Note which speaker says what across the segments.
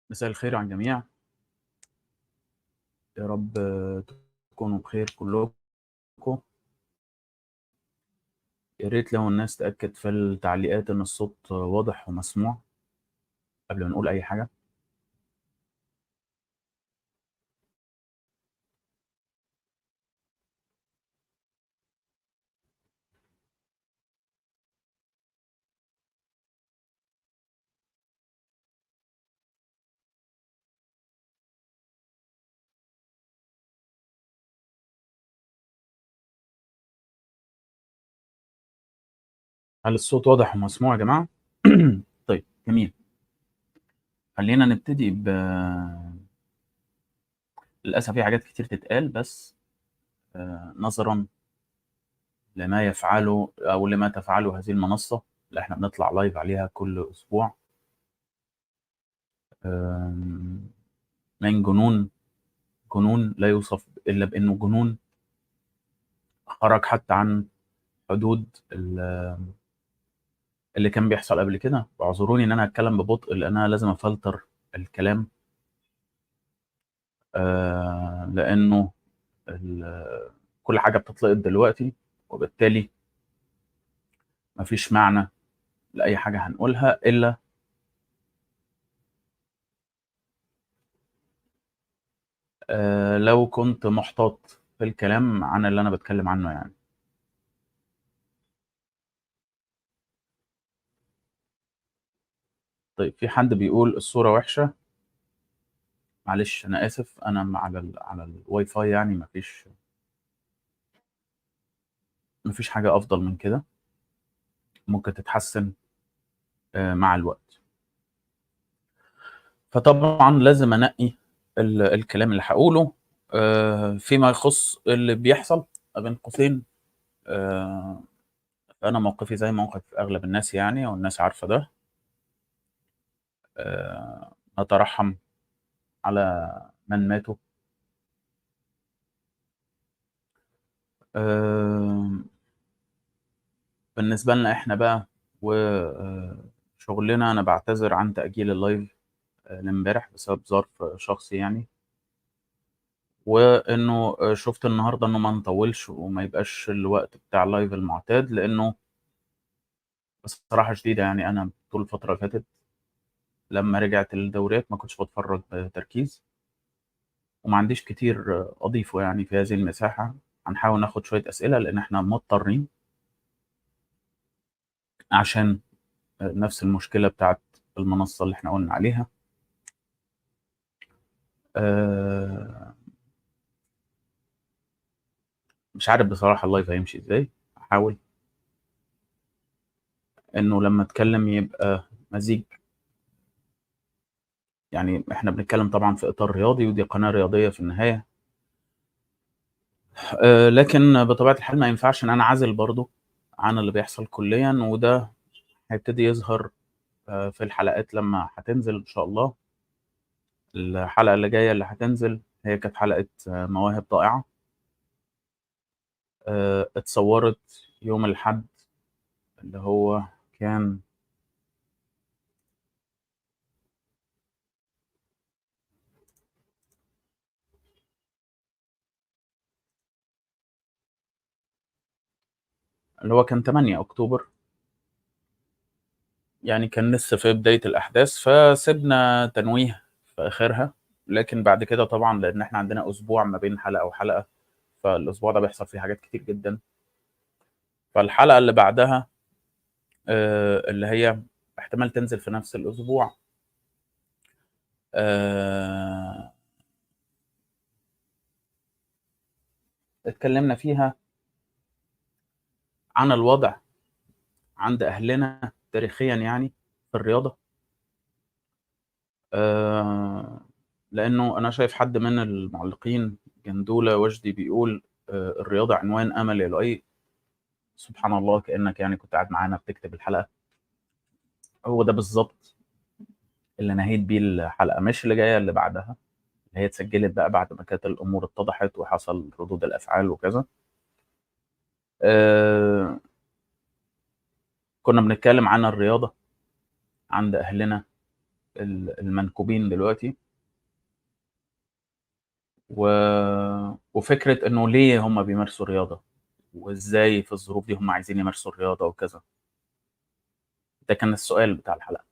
Speaker 1: مساء الخير على الجميع. يا رب تكونوا بخير كلكم. يا ريت لو الناس تأكد في التعليقات إن الصوت واضح ومسموع قبل ما نقول أي حاجة. هل الصوت واضح ومسموع يا جماعة؟ طيب جميل. خلينا نبتدي للأسف في حاجات كتير تتقال، بس نظرا لما يفعله أو لما تفعله هذه المنصة اللي احنا بنطلع لايف عليها كل أسبوع، آم، من جنون لا يوصف إلا بأنه جنون، خرج حتى عن حدود اللي كان بيحصل قبل كده. واعذروني ان انا هتكلم ببطء لان انا لازم افلتر الكلام، لانه كل حاجه بتتلقط دلوقتي، وبالتالي مفيش معنى لاي حاجه هنقولها الا لو كنت محتاط في الكلام عن اللي انا بتكلم عنه يعني. طيب، في حد بيقول الصوره وحشه. معلش انا اسف، انا على الواي فاي يعني مفيش حاجه افضل من كده، ممكن تتحسن مع الوقت. فطبعا لازم انقي الكلام اللي هقوله فيما يخص اللي بيحصل بين قوسين. آه، انا موقفي زي موقف اغلب الناس يعني، والناس عارفه ده. نترحم على من ماتوا. آه، بالنسبه لنا احنا بقى وشغلنا، انا بعتذر عن تاجيل اللايف لامبارح بسبب ظرف شخصي يعني، وانه شفت النهارده انه ما نطولش وما يبقاش الوقت بتاع اللايف المعتاد، لانه بصراحة شديدة يعني أنا طول الفترة اللي فاتت لما رجعت الدوريات ما كنتش بتفرج بتركيز، وما عنديش كتير أضيفه يعني في هذه المساحة. هنحاول ناخد شوية أسئلة لأن إحنا مضطرين، عشان نفس المشكلة بتاعت المنصة اللي إحنا قلنا عليها. آه، مش عارف بصراحة اللايف هيمشي إزاي. هحاول إنه لما أتكلم يبقى مزيج، يعني إحنا بنتكلم طبعا في إطار رياضي ودي قناة رياضية في النهاية. لكن بطبيعة الحال ما ينفعش إن أنا أعزل برضو عن اللي بيحصل كليا، وده هيبتدي يظهر في الحلقات لما هتنزل إن شاء الله. الحلقة اللي جاية اللي هتنزل هي كانت حلقة مواهب ضائعة، اتصورت يوم الأحد اللي هو كان اللي هو كان 8 أكتوبر، يعني كان لسه في بداية الأحداث، فسيبنا تنويه في آخرها. لكن بعد كده طبعا لأن احنا عندنا أسبوع ما بين حلقة وحلقة، فالأسبوع ده بيحصل فيه حاجات كتير جدا. فالحلقة اللي بعدها اللي هي احتمال تنزل في نفس الأسبوع، آه، اتكلمنا فيها عن الوضع عند أهلنا تاريخيا يعني في الرياضة. لأنه أنا شايف حد من المعلقين، جندولة وجدي، بيقول الرياضة عنوان أمل يا لؤي. سبحان الله، كأنك يعني كنت قاعد معانا بتكتب الحلقة. هو ده بالظبط اللي نهيت بيه الحلقة، مش اللي جاية اللي بعدها اللي هي اتسجلت بقى بعد ما كانت الأمور اتضحت وحصل ردود الأفعال وكذا. آه، كنا بنتكلم عن الرياضة عند أهلنا المنكوبين دلوقتي، وفكرة إنه ليه هم بيمارسوا رياضة، وإزاي في الظروف دي هم عايزين يمارسوا الرياضة وكذا. ده كان السؤال بتاع الحلقة،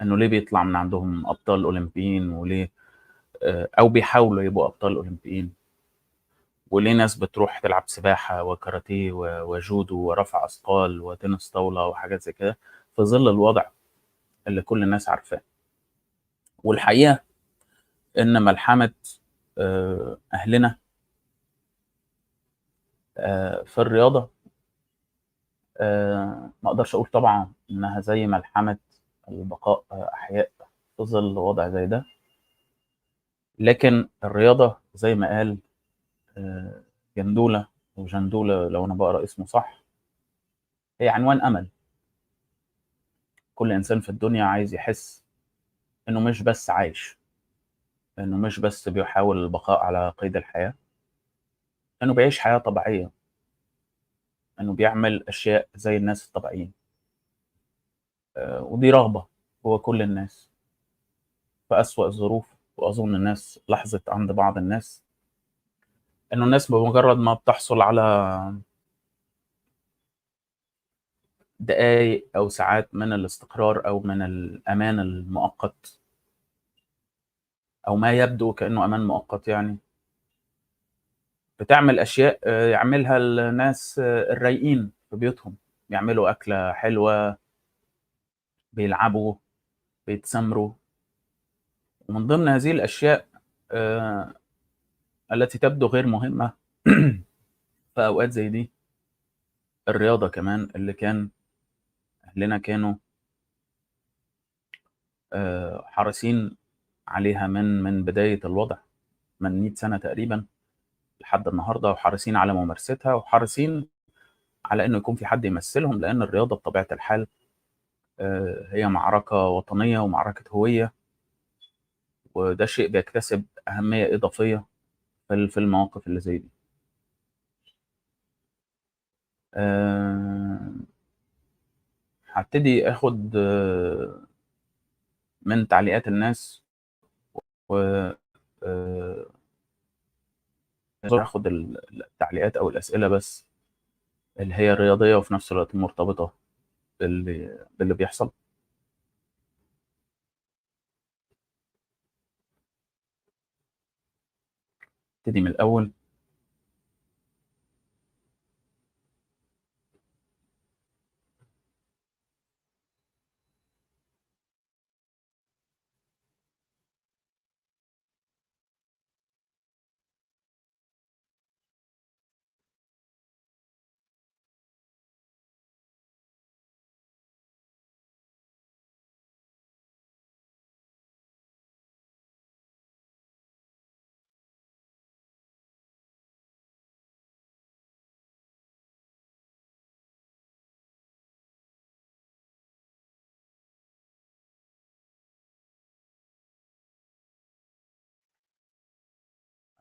Speaker 1: إنه ليه بيطلع من عندهم أبطال أولمبيين، وليه أو بيحاولوا يبقوا أبطال أولمبيين، وليه ناس بتروح تلعب سباحة وكاراتيه وجودو ورفع أثقال وتنس طاولة وحاجات زي كده في ظل الوضع اللي كل الناس عارفاه. والحقيقة إن ملحمة أهلنا في الرياضة، ما أقدرش أقول طبعا إنها زي ملحمة البقاء أحياء في ظل وضع زي ده، لكن الرياضة زي ما قال جندولة وجندولة لو أنا بقرأ اسمه صح، هي عنوان أمل. كل إنسان في الدنيا عايز يحس إنه مش بس عايش، إنه مش بس بيحاول البقاء على قيد الحياة، إنه بيعيش حياة طبيعية، إنه بيعمل أشياء زي الناس الطبيعيين. ودي رغبة هو كل الناس في أسوأ الظروف. وأظن الناس لاحظت عند بعض الناس إنه الناس بمجرد ما بتحصل على دقايق أو ساعات من الاستقرار أو من الأمان المؤقت، أو ما يبدو كأنه أمان مؤقت يعني، بتعمل أشياء يعملها الناس الرايقين في بيوتهم. بيعملوا أكلة حلوة، بيلعبوا، بيتسامروا. ومن ضمن هذه الأشياء آه، التي تبدو غير مهمة في أوقات زي دي، الرياضة كمان اللي كان أهلنا كانوا حريصين عليها من بداية الوضع، من 100 سنة تقريبا لحد النهاردة، وحريصين على ممارستها، وحريصين على إنه يكون في حد يمثلهم، لأن الرياضة بطبيعة الحال هي معركة وطنية ومعركة هوية، وده شيء بيكتسب أهمية إضافية في المواقف اللي زي دي. آه، هبتدي آخد من تعليقات الناس، و آخد التعليقات أو الأسئلة بس اللي هي رياضية وفي نفس الوقت مرتبطة باللي بيحصل. ابتدي من الأول.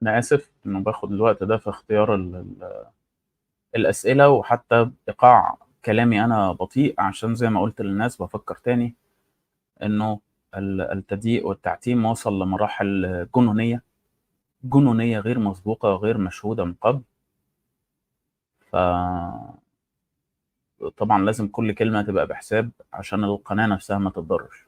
Speaker 1: أنا آسف إنه باخد الوقت ده في اختيار الأسئلة، وحتى إيقاع كلامي أنا بطيء، عشان زي ما قلت للناس بفكر تاني إنه التضييق والتعتيم وصل لمراحل جنونية، جنونية غير مسبوقة وغير مشهودة من قبل. فطبعا لازم كل كلمة تبقى بحساب عشان القناة نفسها ما تتضرش.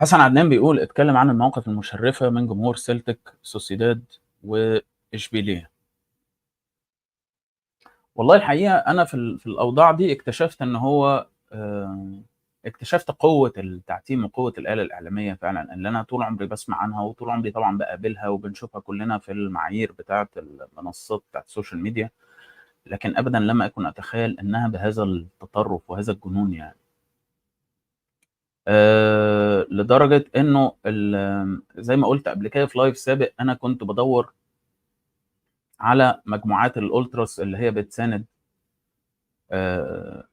Speaker 1: حسن عدنان بيقول اتكلم عن المواقف المشرفة من جمهور سيلتيك، سوسيداد، وإشبيلية. والله الحقيقة أنا في الأوضاع دي اكتشفت إن هو اكتشفت قوة التعتيم وقوة الآلة الإعلامية فعلا، اللي أنا طول عمري بسمع عنها وطول عمري طبعا بقابلها وبنشوفها كلنا في المعايير بتاعة المنصات بتاعة السوشيال ميديا. لكن ابدا لم اكن اتخيل انها بهذا التطرف وهذا الجنون يعني. لدرجه انه زي ما قلت قبل كده في لايف سابق، انا كنت بدور على مجموعات الالتراس اللي هي بتساند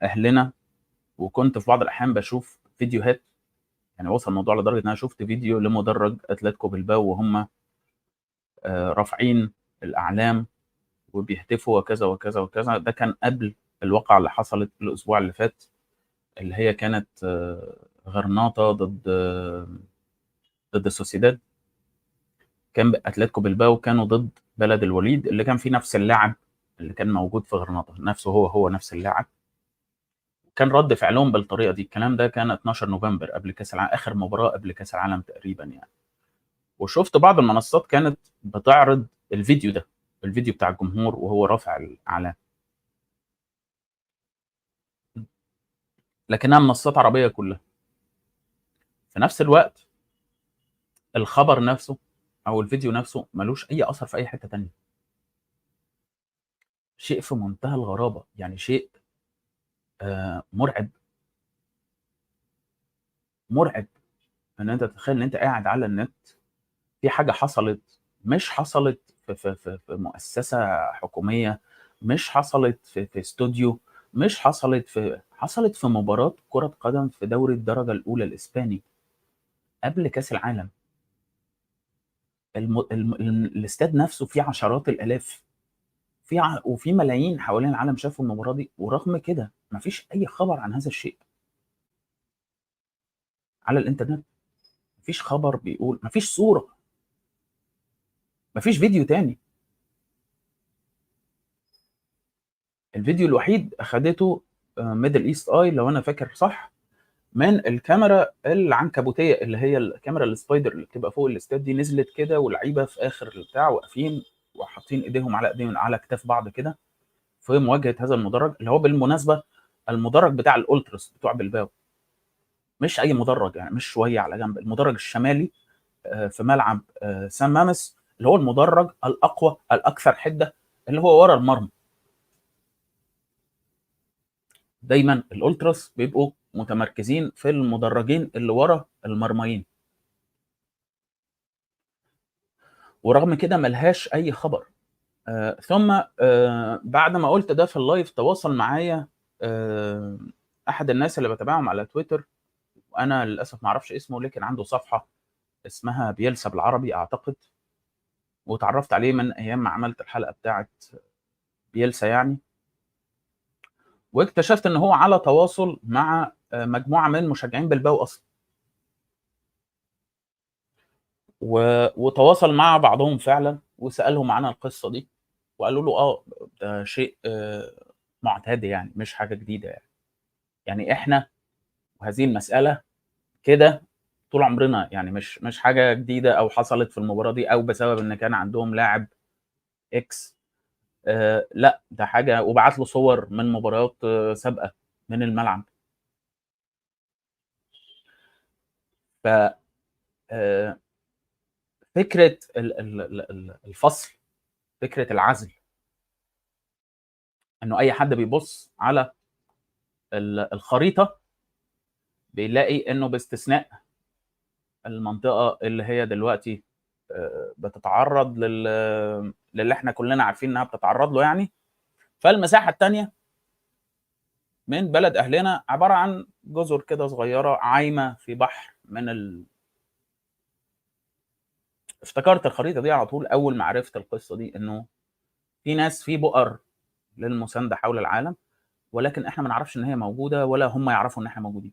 Speaker 1: اهلنا، وكنت في بعض الاحيان بشوف فيديوهات. يعني وصل الموضوع لدرجه ان انا شفت فيديو لمدرج اتلتيكو بالباو وهم رافعين الاعلام وبيهتفوا وكذا وكذا وكذا. ده كان قبل الواقعه اللي حصلت الاسبوع اللي فات، اللي هي كانت غرناطه ضد السوسيداد. كان اتلتيكو بالباو كانوا ضد بلد الوليد، اللي كان فيه نفس اللاعب اللي كان موجود في غرناطه، نفسه هو نفس اللاعب. كان رد فعلهم بالطريقه دي. الكلام ده كان 12 نوفمبر قبل كاس العالم، اخر مباراه قبل كاس العالم تقريبا يعني. وشفت بعض المنصات كانت بتعرض الفيديو ده، الفيديو بتاع الجمهور وهو رافع الاعلام، لكنها منصات عربيه كلها. في نفس الوقت الخبر نفسه او الفيديو نفسه ملوش اي اثر في اي حته تانية. شيء في منتهى الغرابه يعني، شيء مرعب. مرعب ان انت تتخيل ان انت قاعد على النت في حاجه حصلت، مش حصلت في مؤسسه حكوميه، مش حصلت في استوديو، مش حصلت في مباراه كره قدم في دوري الدرجه الاولى الاسباني قبل كاس العالم. الاستاد نفسه فيه عشرات الالاف، وفي ملايين حوالين العالم شافوا المباراه دي، ورغم كده مفيش اي خبر عن هذا الشيء على الانترنت. مفيش خبر بيقول، مفيش صوره، مفيش فيديو تاني. الفيديو الوحيد اخدته ميدل ايست اي لو انا فاكر صح، من الكاميرا العنكبوتيه اللي هي الكاميرا السبايدر اللي بتبقى فوق الاستاد دي، نزلت كده واللعيبه في اخر البتاع واقفين وحاطين ايديهم على كتاف بعض كده في مواجهه هذا المدرج، اللي هو بالمناسبه المدرج بتاع الالتراس بتوع بلباو، مش اي مدرج يعني، مش شويه على جنب، المدرج الشمالي في ملعب سان مامس، اللي هو المدرج الاقوى الاكثر حده، اللي هو ورا المرمى. دايما الالتراس بيبقوا متمركزين في المدرجين اللي ورا المرميين، ورغم كده ملهاش اي خبر. ثم بعد ما قلت ده في اللايف تواصل معايا احد الناس اللي بتابعهم على تويتر، وانا للاسف ما اعرفش اسمه، لكن عنده صفحه اسمها بيلسا بالعربي اعتقد، وتعرفت عليه من ايام ما عملت الحلقه بتاعه بيلسا يعني. واكتشفت ان هو على تواصل مع مجموعه من مشجعين بلباو اصلا، وتواصل مع بعضهم فعلا وسالهم عن القصه دي، وقالوا له ده شيء معتاد يعني، مش حاجه جديده يعني. يعني احنا وهذه المساله كده طول عمرنا يعني، مش حاجه جديده او حصلت في المباراه دي او بسبب ان كان عندهم لاعب اكس. لا ده حاجه، وبعت له صور من مباريات سابقه من الملعب. ف فكره الفصل، فكره العزل، انه اي حد بيبص على الخريطه بيلاقي انه باستثناء المنطقه اللي هي دلوقتي بتتعرض للي احنا كلنا عارفين انها بتتعرض له يعني، فالمساحه الثانيه من بلد اهلنا عباره عن جزر كده صغيره عايمه في بحر افتكرت الخريطه دي على طول اول ما عرفت القصه دي، انه في ناس في بؤر للمسانده حول العالم، ولكن احنا ما نعرفش ان هي موجوده ولا هم يعرفوا ان احنا موجودين.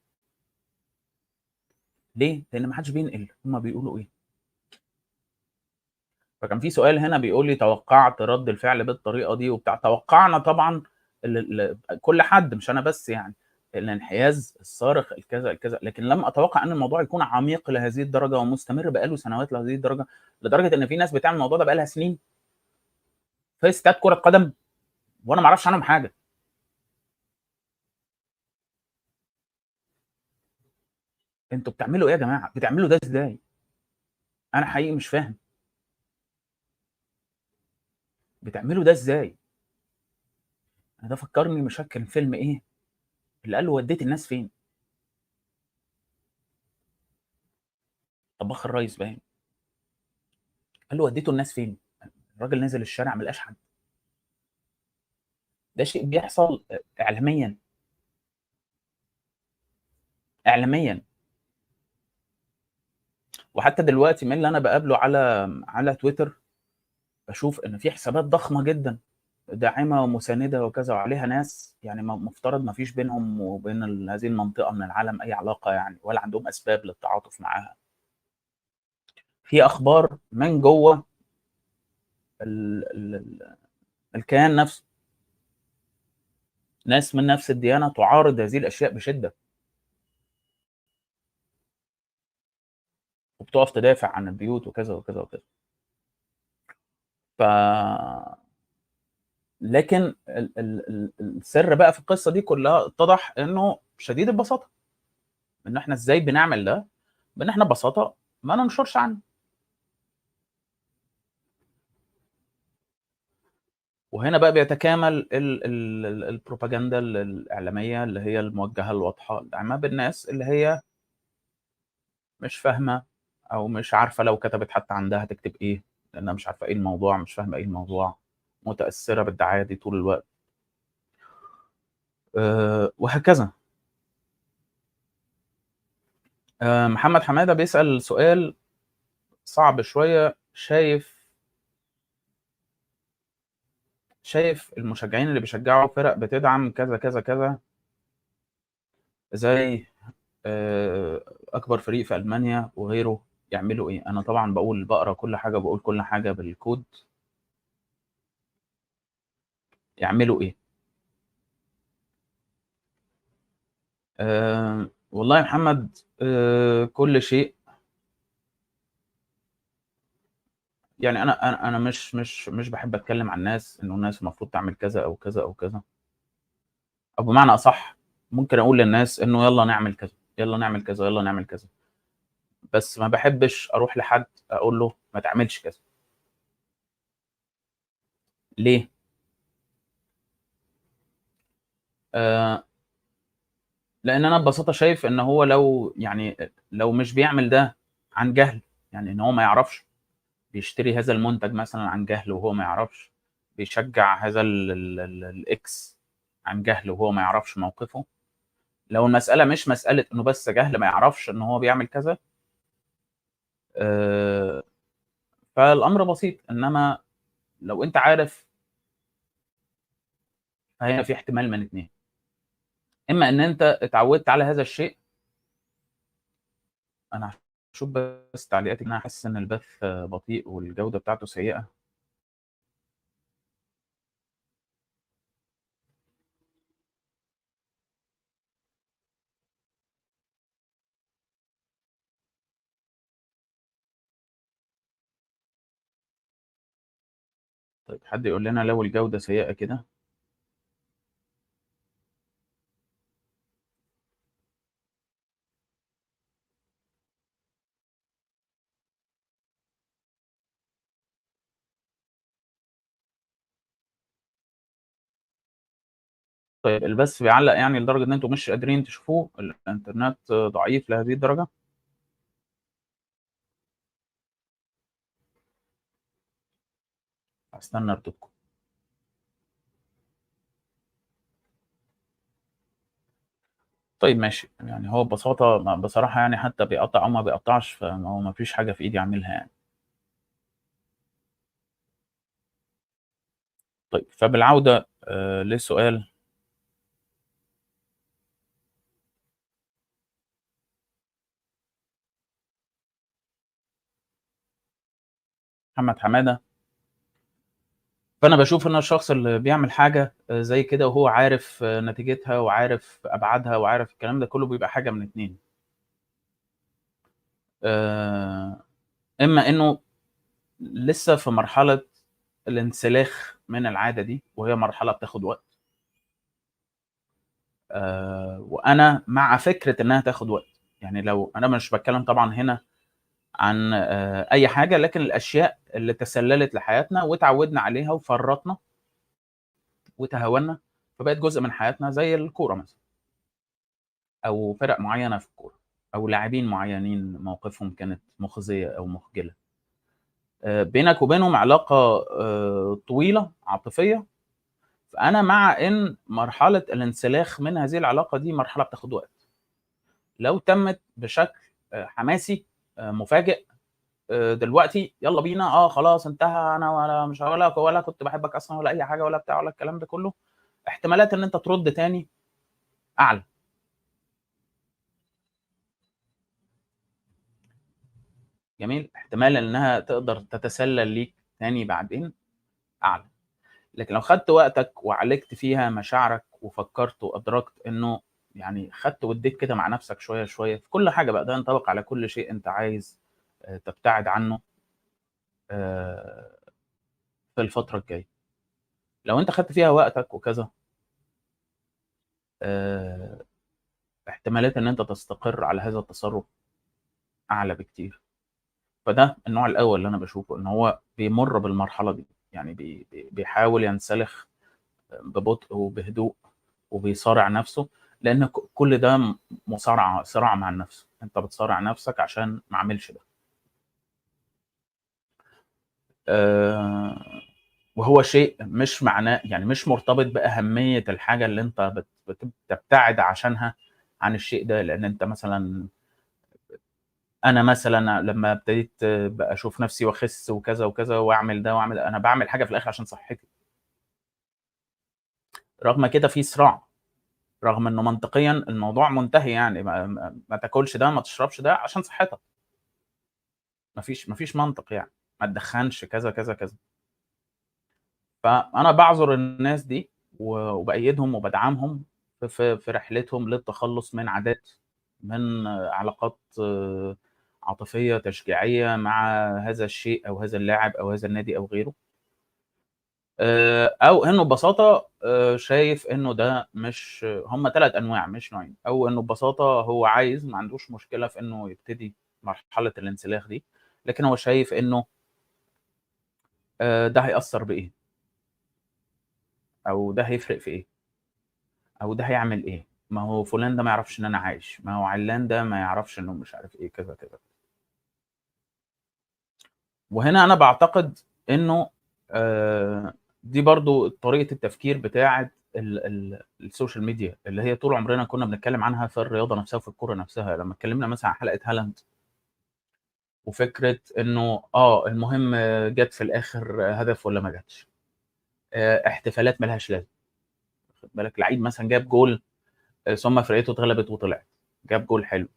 Speaker 1: ليه؟ لان ما حدش بينقل هم بيقولوا ايه. فكان في سؤال هنا بيقول لي توقعت رد الفعل بالطريقه دي وبتاع. توقعنا طبعا كل حد مش انا بس يعني، الانحياز الصارخ الكذا الكذا، لكن لم اتوقع ان الموضوع يكون عميق لهذه الدرجه ومستمر بقاله سنوات لهذه الدرجه، لدرجه ان في ناس بتعمل الموضوع ده بقالها سنين في استاد كره قدم وانا ما اعرفش عنهم حاجه. انتوا بتعملوا ايه يا جماعه؟ بتعملوا ده ازاي؟ انا حقيقي مش فاهم بتعملوا ده ازاي. أنا ده فكّرني مش فاكر كان فيلم إيه، اللي قال له ودّيت الناس فين؟ طباخ الريس باين، قال له ودّيتوا الناس فين؟ الراجل نزل الشارع ما لقاش حد، ده شيء بيحصل إعلاميًا، إعلاميًا، وحتى دلوقتي من اللي أنا باقابله على تويتر، باشوف إن في حسابات ضخمة جدًا داعمة ومساندة وكذا وعليها ناس يعني مفترض ما فيش بينهم وبين هذه المنطقة من العالم أي علاقة يعني ولا عندهم أسباب للتعاطف معاها. في أخبار من جوّه ال ال ال الكيان نفسه، ناس من نفس الديانة تعارض هذه الأشياء بشدة، وبتقف تدافع عن البيوت وكذا، وكذا، وكذا. ف لكن السر بقى في القصة دي كلّها اتضح إنه شديد البساطة، إن إحنا إزاي بنعمل ده، بإن إحنا ببساطة ما ننشرش عنه. وهنا بقى بيتكامل البروباجندا الإعلامية اللي هي الموجهة الواضحة الداعمة بالناس اللي هي مش فاهمة أو مش عارفة لو كتبت حتى عندها هتكتب إيه، لأنها مش عارفة إيه الموضوع، مش فاهمة إيه الموضوع، متأثّرة بالدعاية دي طول الوقت، وهكذا. محمد حمادة بيسأل سؤال صعب شوية، شايف المشجعين اللي بيشجعوا فرق بتدعم كذا، كذا، كذا، زي آآ أكبر فريق في ألمانيا وغيره يعملوا إيه؟ أنا طبعًا باقرا كل حاجة وباقول كل حاجة بالكود، يعملوا إيه؟ والله يا محمد كل شيء يعني أنا مش باحب أتكلّم عن الناس إنه الناس المفروض تعمل كذا أو كذا أو كذا، أو بمعنى أصح ممكن أقول للناس إنه يالّا نعمل كذا، يالّا نعمل كذا، يالّا نعمل كذا، بس ما باحبش أروح لحد أقول له ما تعملش كذا، ليه؟ آآ لإن أنا ببساطة شايف إن هو لو مش بيعمل ده عن جهل، يعني إن هو ما يعرفش، بيشتري هذا المنتج مثلًا عن جهل وهو ما يعرفش، بيشجّع هذا الX عن جهل وهو ما يعرفش موقفه، لو المسألة مش مسألة إنه بس جهل ما يعرفش إن هو بيعمل كذا، آآ فالأمر بسيط، إنما لو أنت عارف فهنا في احتمال من 2، إما إن أنت اتعودت على هذا الشيء، أنا هاشوف بس تعليقاتِك إن أنا حاسس إن البث بطيء والجودة بتاعته سيئة. طيب حد يقول لنا لو الجودة سيئة كده؟ طيب البث بيعلّق يعني لدرجة إن أنتم مش قادرين تشوفوه، الإنترنت ضعيف لهذه الدرجة؟ هاستنى ردودكم. طيب ماشي، يعني هو ببساطة بصراحة يعني حتى بيقطّع أو ما بيقطّعش فما هو ما فيش حاجة في إيدي أعملها يعني. طيب فبالعودة للسؤال، محمد حمادة، فأنا باشوف إن الشخص اللي بيعمل حاجة زي كده وهو عارف نتيجتها وعارف أبعادها وعارف الكلام ده كلّه بيبقى حاجة من 2، آآ إما إنه لسه في مرحلة الانسلاخ من العادة دي، وهي مرحلة بتاخد وقت، وأنا مع فكرة إنها تاخد وقت، يعني لو أنا مش باتكلم طبعًا هنا عن أي حاجة، لكن الأشياء اللي تسللت لحياتنا واتعودنا عليها وفرّطنا وتهاوننا، فبقت جزء من حياتنا زي الكورة مثلًا، أو فرق معيّنة في الكورة، أو لاعبين معيّنين مواقفهم كانت مخزية أو مخجلة. بينك وبينهم علاقة طويلة عاطفية، فأنا مع إن مرحلة الانسلاخ من هذه العلاقة دي مرحلة بتاخد وقت. لو تمت بشكل حماسي مفاجئ دلوقتي يالّا بينا، خلاص انتهى، أنا ولا كنت باحبك أصلًا ولا أي حاجة ولا بتاع ولا الكلام ده كلّه، احتمالات إن أنت ترُد تاني أعلى. جميل، احتمال إنها تقدر تتسلل ليك تاني بعدين أعلى. لكن لو خدت وقتك وعالجت فيها مشاعرك وفكّرت وأدركت إنه يعني خدت وادّيت كده مع نَفْسك شوية، شوية في كل حاجة بقى، ده ينطبق على كل شيء أنت عايز تبتعد عنّه آآ في الفترة الجاية. لو أنت خدت فيها وقتك وكذا آآ احتمالات إن أنت تستقر على هذا التصرُّف أعلى بكتير. فده النوع الأول اللي أنا باشوفه، إن هو بيمُر بالمرحلة دي، يعني بيحاول ينسلخ ببطء وبهدوء وبيصارع نَفْسه، لإن كل ده صراع مع النَفْس، أنت بتصارع نَفْسك عشان ما أعملش ده. آآ وهو شيء مش معناه يعني مش مرتبط بأهمية الحاجة اللي أنت بتبتعد عشانها عن الشيء ده، لإن أنت مثلًا أنا مثلًا لمّا ابتديت بقى أشوف نَفْسي وأخِس وكذا، وكذا وأعمل ده وأعمل أنا باعمل حاجة في الآخر عشان صحّتي، رغم كده في صراع. رغم إنه منطقيًا الموضوع منتهي يعني ما تاكلش ده، ما تشربش ده عشان صحتك، ما فيش منطق يعني، ما تدخّنش كذا، كذا، كذا. فأنا باعذر الناس دي وبأيّدهم وبادعمهم في رحلتهم للتخلُّص من عادات، من علاقات عاطفية تشجيعية مع هذا الشيء أو هذا اللاعب أو هذا النادي أو غيره. أو إنه ببساطة شايف إنه ده مش هم 3 أنواع مش نوعين، أو إنه ببساطة هو عايز ما عندوش مشكلة في إنه يبتدي مرحلة الانسلاخ دي، لكن هو شايف إنه ده هيأثّر بإيه، أو ده هيفرق في إيه، أو ده هيعمل إيه، ما هو فلان ده ما يعرفش إن أنا عايش، ما هو عِلّان ده ما يعرفش إنه مش عارف إيه كذا، كذا. وهنا أنا باعتقد إنه دي برضه طريقة التفكير بتاعة السوشيال ميديا، اللي هي طول عمرنا كنا بنتكلم عنها في الرياضة نفسها وفي الكورة نفسها، لمّا اتكلمنا مثلًا عن حلقة هالاند وفكرة إنه المهم جات في الآخر هدف والّا ما جاتش، احتفالات ما لهاش لازمة، واخد بالك، لعيب مثلًا جاب جول ثم فرقته اتغلبت وطلعت، جاب جول حلو،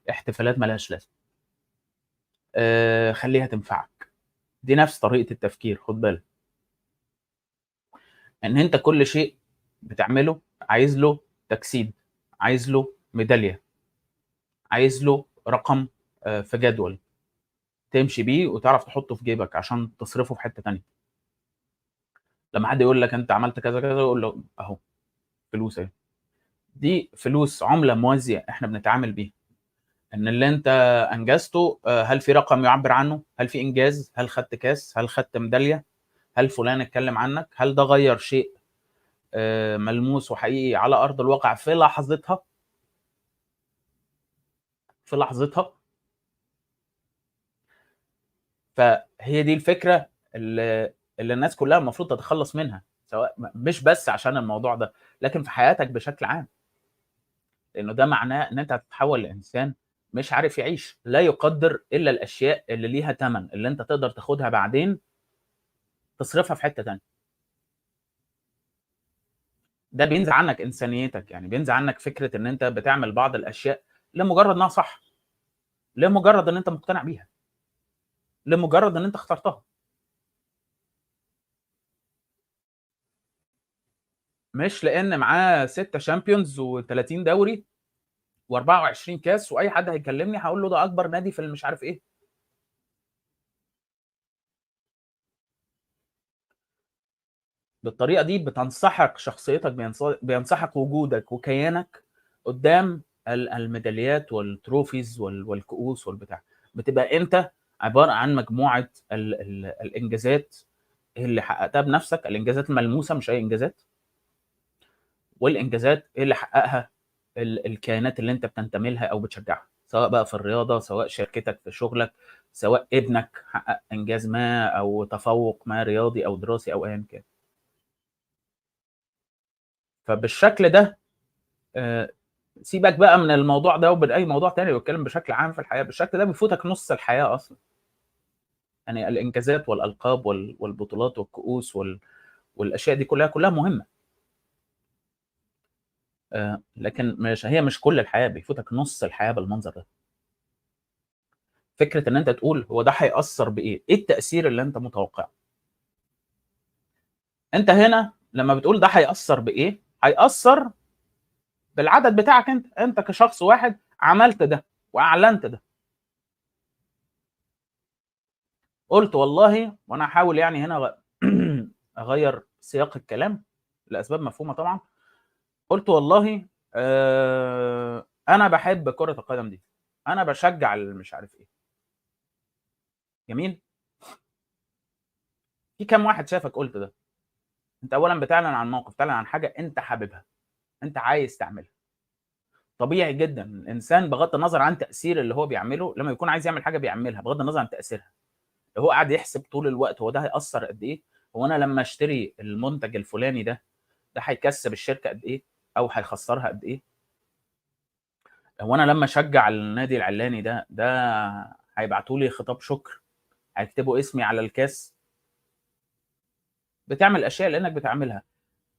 Speaker 1: احتفالات ما لهاش لازمة، خلّيها تنفعك، دي نفس طريقة التفكير خُد بالك. إن أنت كل شيء بتعمله عايز له تجسيد، عايز له ميدالية، عايز له رقم في جدول تمشي بيه وتعرف تحطه في جيبك عشان تصرفه في حتة تانية. لمّا حد يقول لك أنت عملت كذا، كذا، قُل له أهو فلوس أهي. دي فلوس عملة موازية إحنا بنتعامل بيها، إن اللي أنت أنجزته هل في رقم يعبّر عنه؟ هل في إنجاز؟ هل خدت كاس؟ هل خدت ميدالية؟ هل فلان اتكلم عنك؟ هل ده غيّر شيء ملموس وحقيقي على أرض الواقع في لحظتها؟ في لحظتها؟ فهي دي الفكرة اللي الناس كلّها المفروض تتخلّص منها، سواء مش بس عشان الموضوع ده، لكن في حياتك بشكل عام، لإنه ده معناه إن أنت هتتحوّل لإنسان مش عارف يعيش، لا يقدّر إلا الأشياء اللي ليها تَمَن، اللي أنت تقدر تاخدها بعدين تصرفها في حتّة تانية، ده بينزع عنّك إنسانيتك، يعني بينزع عنّك فكرة إن أنت بتعمل بعض الأشياء لمجرّد إنها صح، لمجرّد إن أنت مقتنع بيها، لمجرّد إن أنت اخترتها، مش لإن معاه 6 champions و30 دوري و24 كاس وأي حد هيكلمني هاقول له ده أكبر نادي في مش عارف إيه، بالطريقة دي بتنسحق شخصيتك، بينسحق وجودك وكيانك قدّام الميداليات والtrophies والكؤوس والبتاع، بتبقى أنت عبارة عن مجموعة الإنجازات اللي حققتها بنفسك، الإنجازات الملموسة مش أي إنجازات، والانجازات اللي حققها الكيانات اللي انت بتنتمي لها او بتشجعها، سواء بقى في الرياضه، سواء شركتك في شغلك، سواء ابنك حقق انجاز ما او تفوق ما رياضي او دراسي او ايا كان. فبالشكل ده سيبك بقى من الموضوع ده ومن اي موضوع تاني، بتكلم بشكل عام في الحياه. بالشكل ده بيفوتك نص الحياه اصلا، يعني الانجازات والالقاب والبطولات والكؤوس والاشياء دي كلها مهمه، لكن مش كل الحياه، بيفوتك نص الحياه بالمنظر ده. فكره ان انت تقول هو ده هيأثر بايه، ايه التأثير اللي انت متوقعه؟ انت هنا لما بتقول ده هيأثر بايه، هيأثر بالعدد بتاعك. انت كشخص واحد عملت ده واعلنت ده، قلت والله، وانا هحاول يعني هنا اغير سياق الكلام لاسباب مفهومه طبعا. قلت والله انا بحب كره القدم دي، انا بشجع مش عارف ايه. جميل. في كام واحد شافك قلت ده؟ انت اولا بتعلن عن موقف، بتعلن عن حاجه انت حاببها، انت عايز تعملها. طبيعي جدا الانسان بغض النظر عن تاثير اللي هو بيعمله، لما يكون عايز يعمل حاجه بيعملها بغض النظر عن تاثيرها. لو هو قاعد يحسب طول الوقت هو ده هيأثر قد ايه، هو انا لما اشتري المنتج الفلاني ده هيكسب الشركه قد ايه او هيخسرها قد ايه، هو انا لما اشجع النادي العلاني ده هيبعتوا لي خطاب شكر، هيكتبوا اسمي على الكاس. بتعمل اشياء لانك بتعملها.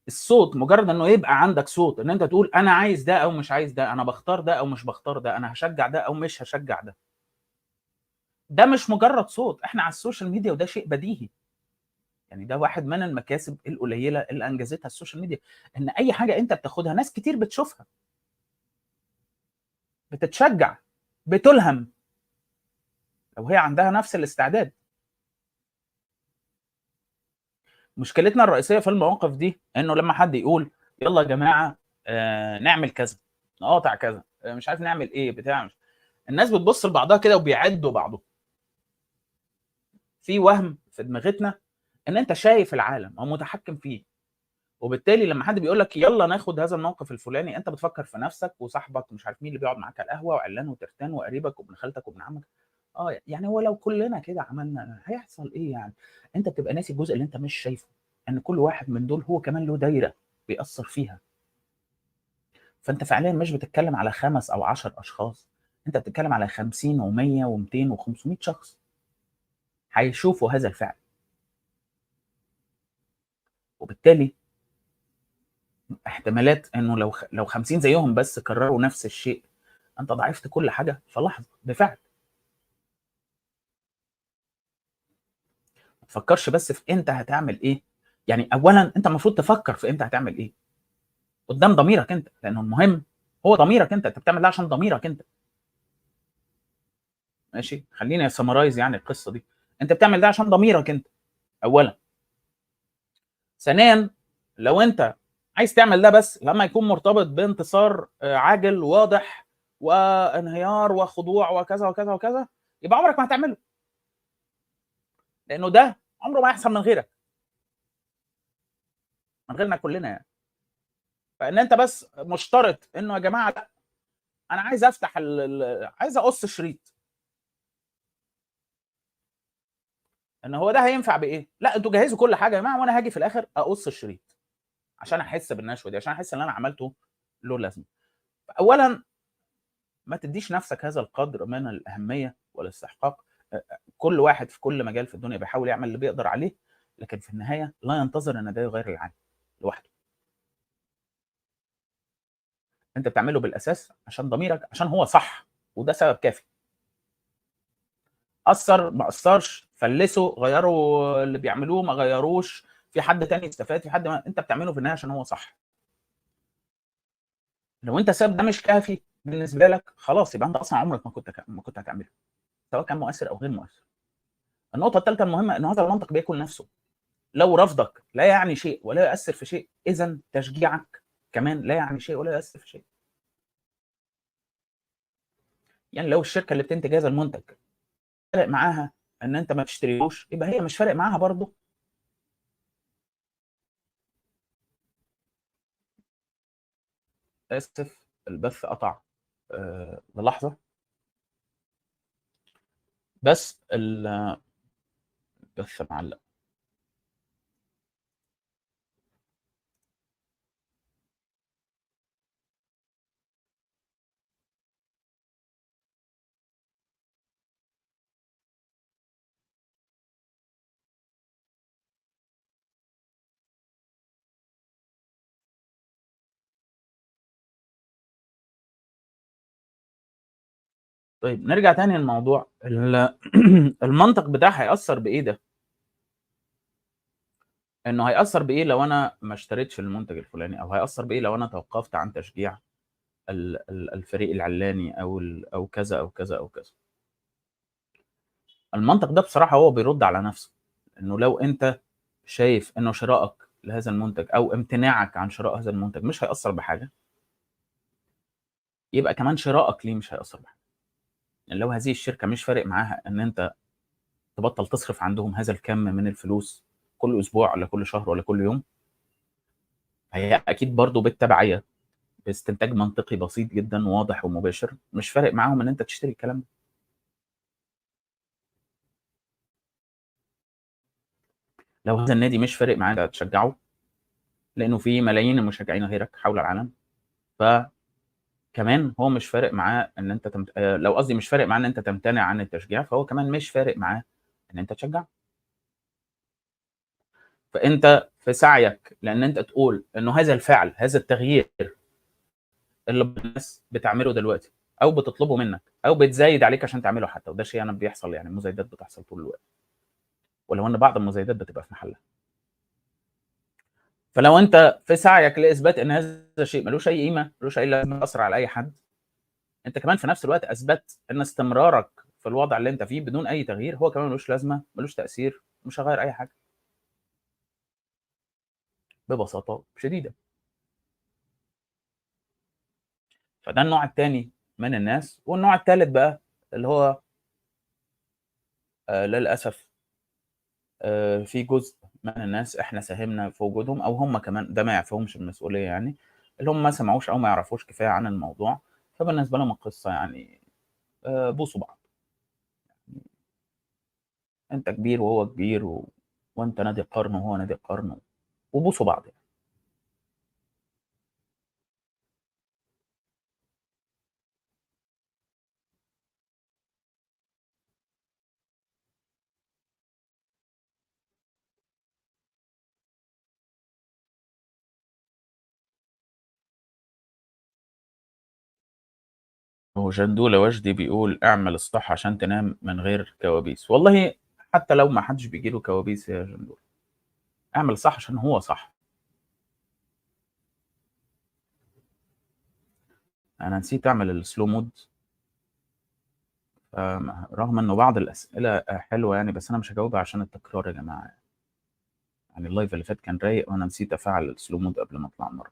Speaker 1: الصوت، مجرد انه يبقى عندك صوت ان انت تقول انا عايز ده او مش عايز ده، انا بختار ده او مش بختار ده، انا هشجع ده او مش هشجع ده، ده مش مجرد صوت. احنا على السوشيال ميديا وده شيء بديهي، يعني ده واحد من المكاسب القليله اللي انجزتها السوشيال ميديا، ان اي حاجه انت بتاخدها ناس كتير بتشوفها، بتتشجع، بتلهم لو هي عندها نفس الاستعداد. مشكلتنا الرئيسيه في المواقف دي انه لما حد يقول يلا يا جماعه نعمل كذا، نقاطع كذا، مش عارف نعمل ايه بتاع، الناس بتبص لبعضها كده وبيعدوا بعضهم. في وهم في دماغتنا ان انت شايف العالم او متحكم فيه، وبالتالي لما حد بيقول لك يلا ناخد هذا الموقف الفلاني، انت بتفكر في نفسك وصاحبك مش عارف مين اللي بيقعد معاك على القهوه وعلان وترتان وقريبك وابن خالتك وابن عمك. يعني هو لو كلنا كده عملنا هيحصل ايه يعني؟ انت بتبقى ناسي الجزء اللي انت مش شايفه، ان كل واحد من دول هو كمان له دايره بيأثر فيها. فانت فعليا مش بتتكلم على 5 أو 10 اشخاص، انت بتتكلم على 50 و100 و200 و500 شخص هيشوفوا هذا الفعل. وبالتالي احتمالات انه لو 50 زيهم بس كرروا نفس الشيء، انت ضعفت كل حاجه في لحظه بفعل. ما تفكرش بس في انت هتعمل ايه، يعني اولا انت المفروض تفكر في انت هتعمل ايه قدام ضميرك انت، لانه المهم هو ضميرك انت بتعمل ده عشان ضميرك انت. ماشي، خليني اسمرايز يعني القصه دي. انت بتعمل ده عشان ضميرك انت اولا. ثانيا، لو انت عايز تعمل ده بس لما يكون مرتبط بانتصار عاجل واضح وانهيار وخضوع وكذا وكذا وكذا، يبقى عمرك ما هتعمله، لانه ده عمره ما يحصل من غيرك، من غيرنا كلنا يعني. فان انت بس مشترط انه يا جماعه لا، انا عايز افتح عايز اقص شريط، ان هو ده هينفع بايه؟ لا، انتوا جهزوا كل حاجه يا جماعه وانا هاجي في الاخر اقص الشريط عشان احس بالنشوه دي، عشان احس ان انا عملته له لازمه. اولا ما تديش نفسك هذا القدر من الاهميه والاستحقاق. كل واحد في كل مجال في الدنيا بيحاول يعمل اللي بيقدر عليه، لكن في النهايه لا ينتظر ان ده يغير العالم لوحده. انت بتعمله بالاساس عشان ضميرك، عشان هو صح، وده سبب كافي. اثر ما اثرش، فلسوا غيروا اللي بيعملوه ما غيروش، في حد تاني استفاد، في حد ما، انت بتعمله في النهايه عشان هو صح. لو انت سبب ده مش كافي بالنسبه لك، خلاص يبقى انت اصلا عمرك ما كنت هتعمله، سواء كان مؤثر او غير مؤثر. النقطه الثالثه المهمه ان هذا المنطق بياكل نفسه. لو رفضك لا يعني شيء ولا يؤثر في شيء، اذا تشجيعك كمان لا يعني شيء ولا يؤثر في شيء. يعني لو الشركه اللي بتنتج هذا المنتج فارق معاها ان انت ما تشتريهوش، يبقى هي مش فارق معاها برضه آسف البث قطع للحظة، بس البث معلّق. طيب نرجع تاني للموضوع المنطق بتاعها هيأثّر بإيه ده؟ إنه هيأثّر بإيه لو أنا ما اشتريتش المنتج الفلاني، أو هيأثّر بإيه لو أنا توقّفت عن تشجيع الفريق العلاني أو كذا، أو كذا، أو كذا. المنطق ده بصراحة هو بيرُد على نَفْسه، إنه لو أنت شايف إنه شرائك لهذا المنتج أو امتناعك عن شراء هذا المنتج مش هيأثّر بحاجة، يبقى كمان شرائك ليه مش هيأثّر بحاجة. يعني لو هذه الشركة مش فارق معاها إن أنت تبطّل تصرف عندهم هذا الكَم من الفلوس كل أسبوع والّا كل شهر والّا كل يوم، هي أكيد برضه بالتبعية باستنتاج منطقي بسيط جدًا واضح ومباشر، مش فارق معاهم إن أنت تشتري الكلام ده. لو هذا النادي مش فارق معاه إنك تشجّعه، لإنه في ملايين المشجعين غيرك حول العالم، فكمان هو مش فارق معاه إن أنت لو قصدي مش فارق معاه إن أنت تمتنع عن التشجيع، فهو كمان مش فارق معاه إن أنت تشجّعه. فأنت في سعيك لإن أنت تقول إنه هذا الفعل، هذا التغيير اللي الناس بتعمله دلوقتي أو بتطلبه منّك أو بتزايد عليك عشان تعمله حتى، وده شيء يعني بيحصل، يعني المزايدات بتحصل طول الوقت، ولو إن بعض المزايدات بتبقى في محلها. فلو أنت في سعيك لإثبات إن هذا الشيء ما لوش أي قيمة، ما لوش أي لازمة، بيأثّر على أي حد، أنت كمان في نفس الوقت أثبتت إن استمرارك في الوضع اللي أنت فيه بدون أي تغيير هو كمان ما لوش لازمة، ما لوش تأثير، مش هيغيّر أي حاجة، ببساطة شديدة. فده النوع التاني من الناس، والنوع التالت بقى اللي هو للأسف في جزء من الناس إحنا ساهمنا في وجودهم أو هم كمان ده ما يعفيهمش من المسؤولية يعني، اللي هم ما سمعوش أو ما يعرفوش كفاية عن الموضوع، فبالنسبة لهم القصة يعني بوسوا بعض. أنت كبير وهو كبير وأنت نادي القرن وهو نادي القرن وبوسوا بعض يعني. وجندولة وجدي بيقول: "اعمل الصح عشان تنام من غير كوابيس." والله حتى لو ما حدش بييجي له كوابيس يا جندولة، اعمل الصح عشان هو صح. أنا نسيت أعمل الslow mode رغم إنه بعض الأسئلة حلوة يعني، بس أنا مش هاجاوبها عشان التكرار يا جماعة. يعني الlive اللي فات كان رايق وأنا نسيت أفعّل الslow mode قبل ما أطلع مرّة.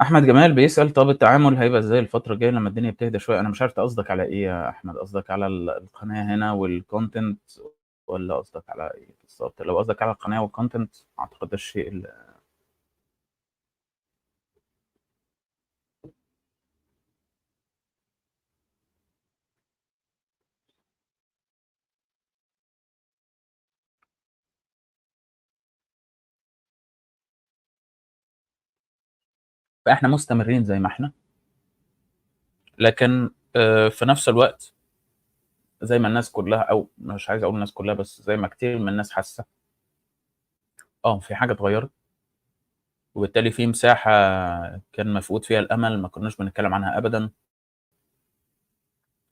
Speaker 1: أحمد جمال بيسأل: "طَب التعامل هيبقى إزاي الفترة الجاية لمّا الدنيا بتهدى شوية؟" أنا مش عارف أنت قصدك على إيه يا أحمد، قصدك على القناة هنا والcontent والّا قصدك على إيه بالضبط؟ لو قصدك على القناة والcontent أعتقد ده الشيء فإحنا مستمرين زي ما إحنا، لكن في نفس الوقت زي ما الناس كلّها أو مش عايز أقول الناس كلّها، بس زي ما كتير من الناس حاسة، في حاجة اتغيّرت، وبالتالي في مساحة كان مفقود فيها الأمل ما كناش بنتكلّم عنها أبدًا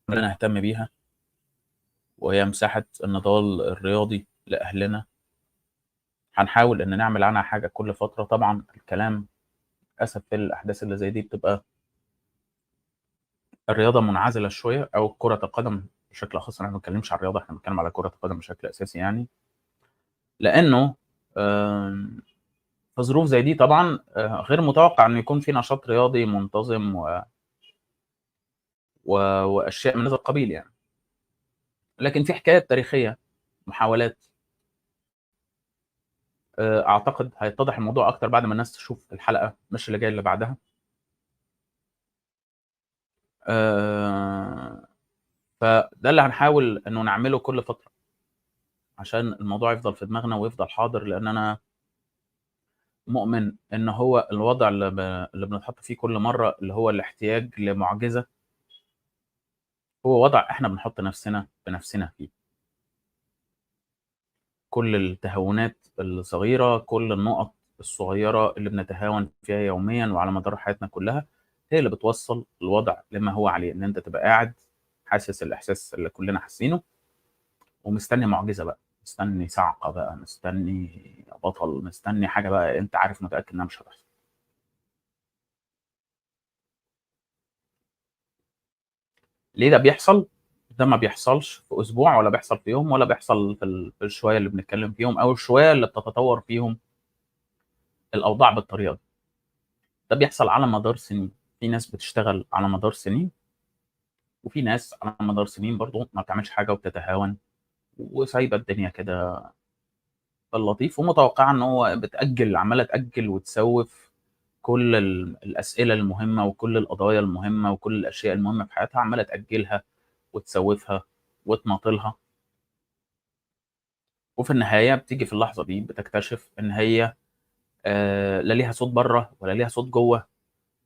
Speaker 1: ولا نهتم بيها، وهي مساحة النضال الرياضي لأهلنا. هنحاول إن نعمل عنها حاجة كل فترة. طبعًا الكلام للأسف في الأحداث اللي زي دي بتبقى الرياضة منعزلة شوية أو كرة القدم بشكل أخص، إحنا ما بنتكلّمش عن الرياضة، إحنا بنتكلّم على كرة القدم بشكل أساسي يعني، لإنه آمم في ظروف زي دي طبعًا غير متوقع إن يكون في نشاط رياضي منتظم و وأشياء من هذا القبيل يعني. لكن في حكايات تاريخية، محاولات، أعتقد هيتضح الموضوع أكتر بعد ما الناس تشوف الحلقة مش اللي جاية اللي بعدها. آآ فده اللي هنحاول إنه نعمله كل فترة، عشان الموضوع يفضل في دماغنا ويفضل حاضر، لإن أنا مؤمن إن هو الوضع اللي بنتحط فيه كل مرّة، اللي هو الاحتياج لمُعجزة، هو وضع إحنا بنحط نفسنا بنفسنا فيه. كل التهاونات الصغيرة، كل النُقط الصغيرة اللي بنتهاون فيها يوميًا وعلى مدار حياتنا كلّها، هي اللي بتوصّل الوضع لما هو عليه، إن أنت تبقى قاعد حاسس الإحساس اللي كلّنا حاسينه، ومستني مُعجزة بقى، مستني صعقة بقى، مستني بطل، مستني حاجة بقى أنت عارف متأكد إنها مش هتحصل. ليه ده بيحصل؟ ده ما بيحصلش في أسبوع ولا بيحصل في يوم ولا بيحصل في الشوية اللي بنتكلّم فيهم أو الشوية اللي بتتطوّر فيهم الأوضاع بالطريقة دي. ده بيحصل على مدار سنين، في ناس بتشتغل على مدار سنين، وفي ناس على مدار سنين برضه ما بتعملش حاجة وبتتهاون، وسايبة الدنيا كده في اللطيف، ومتوقعة إن هو عمّالة تأجّل وتسوّف كل الأسئلة المهمة، وكل القضايا المهمة، وكل الأشياء المهمة في حياتها عمّالة تأجّلها وتسوّفها وتماطلها، وفي النهاية بتيجي في اللحظة دي بتكتشف إن هي لا ليها صوت برّه ولا ليها صوت جوّه.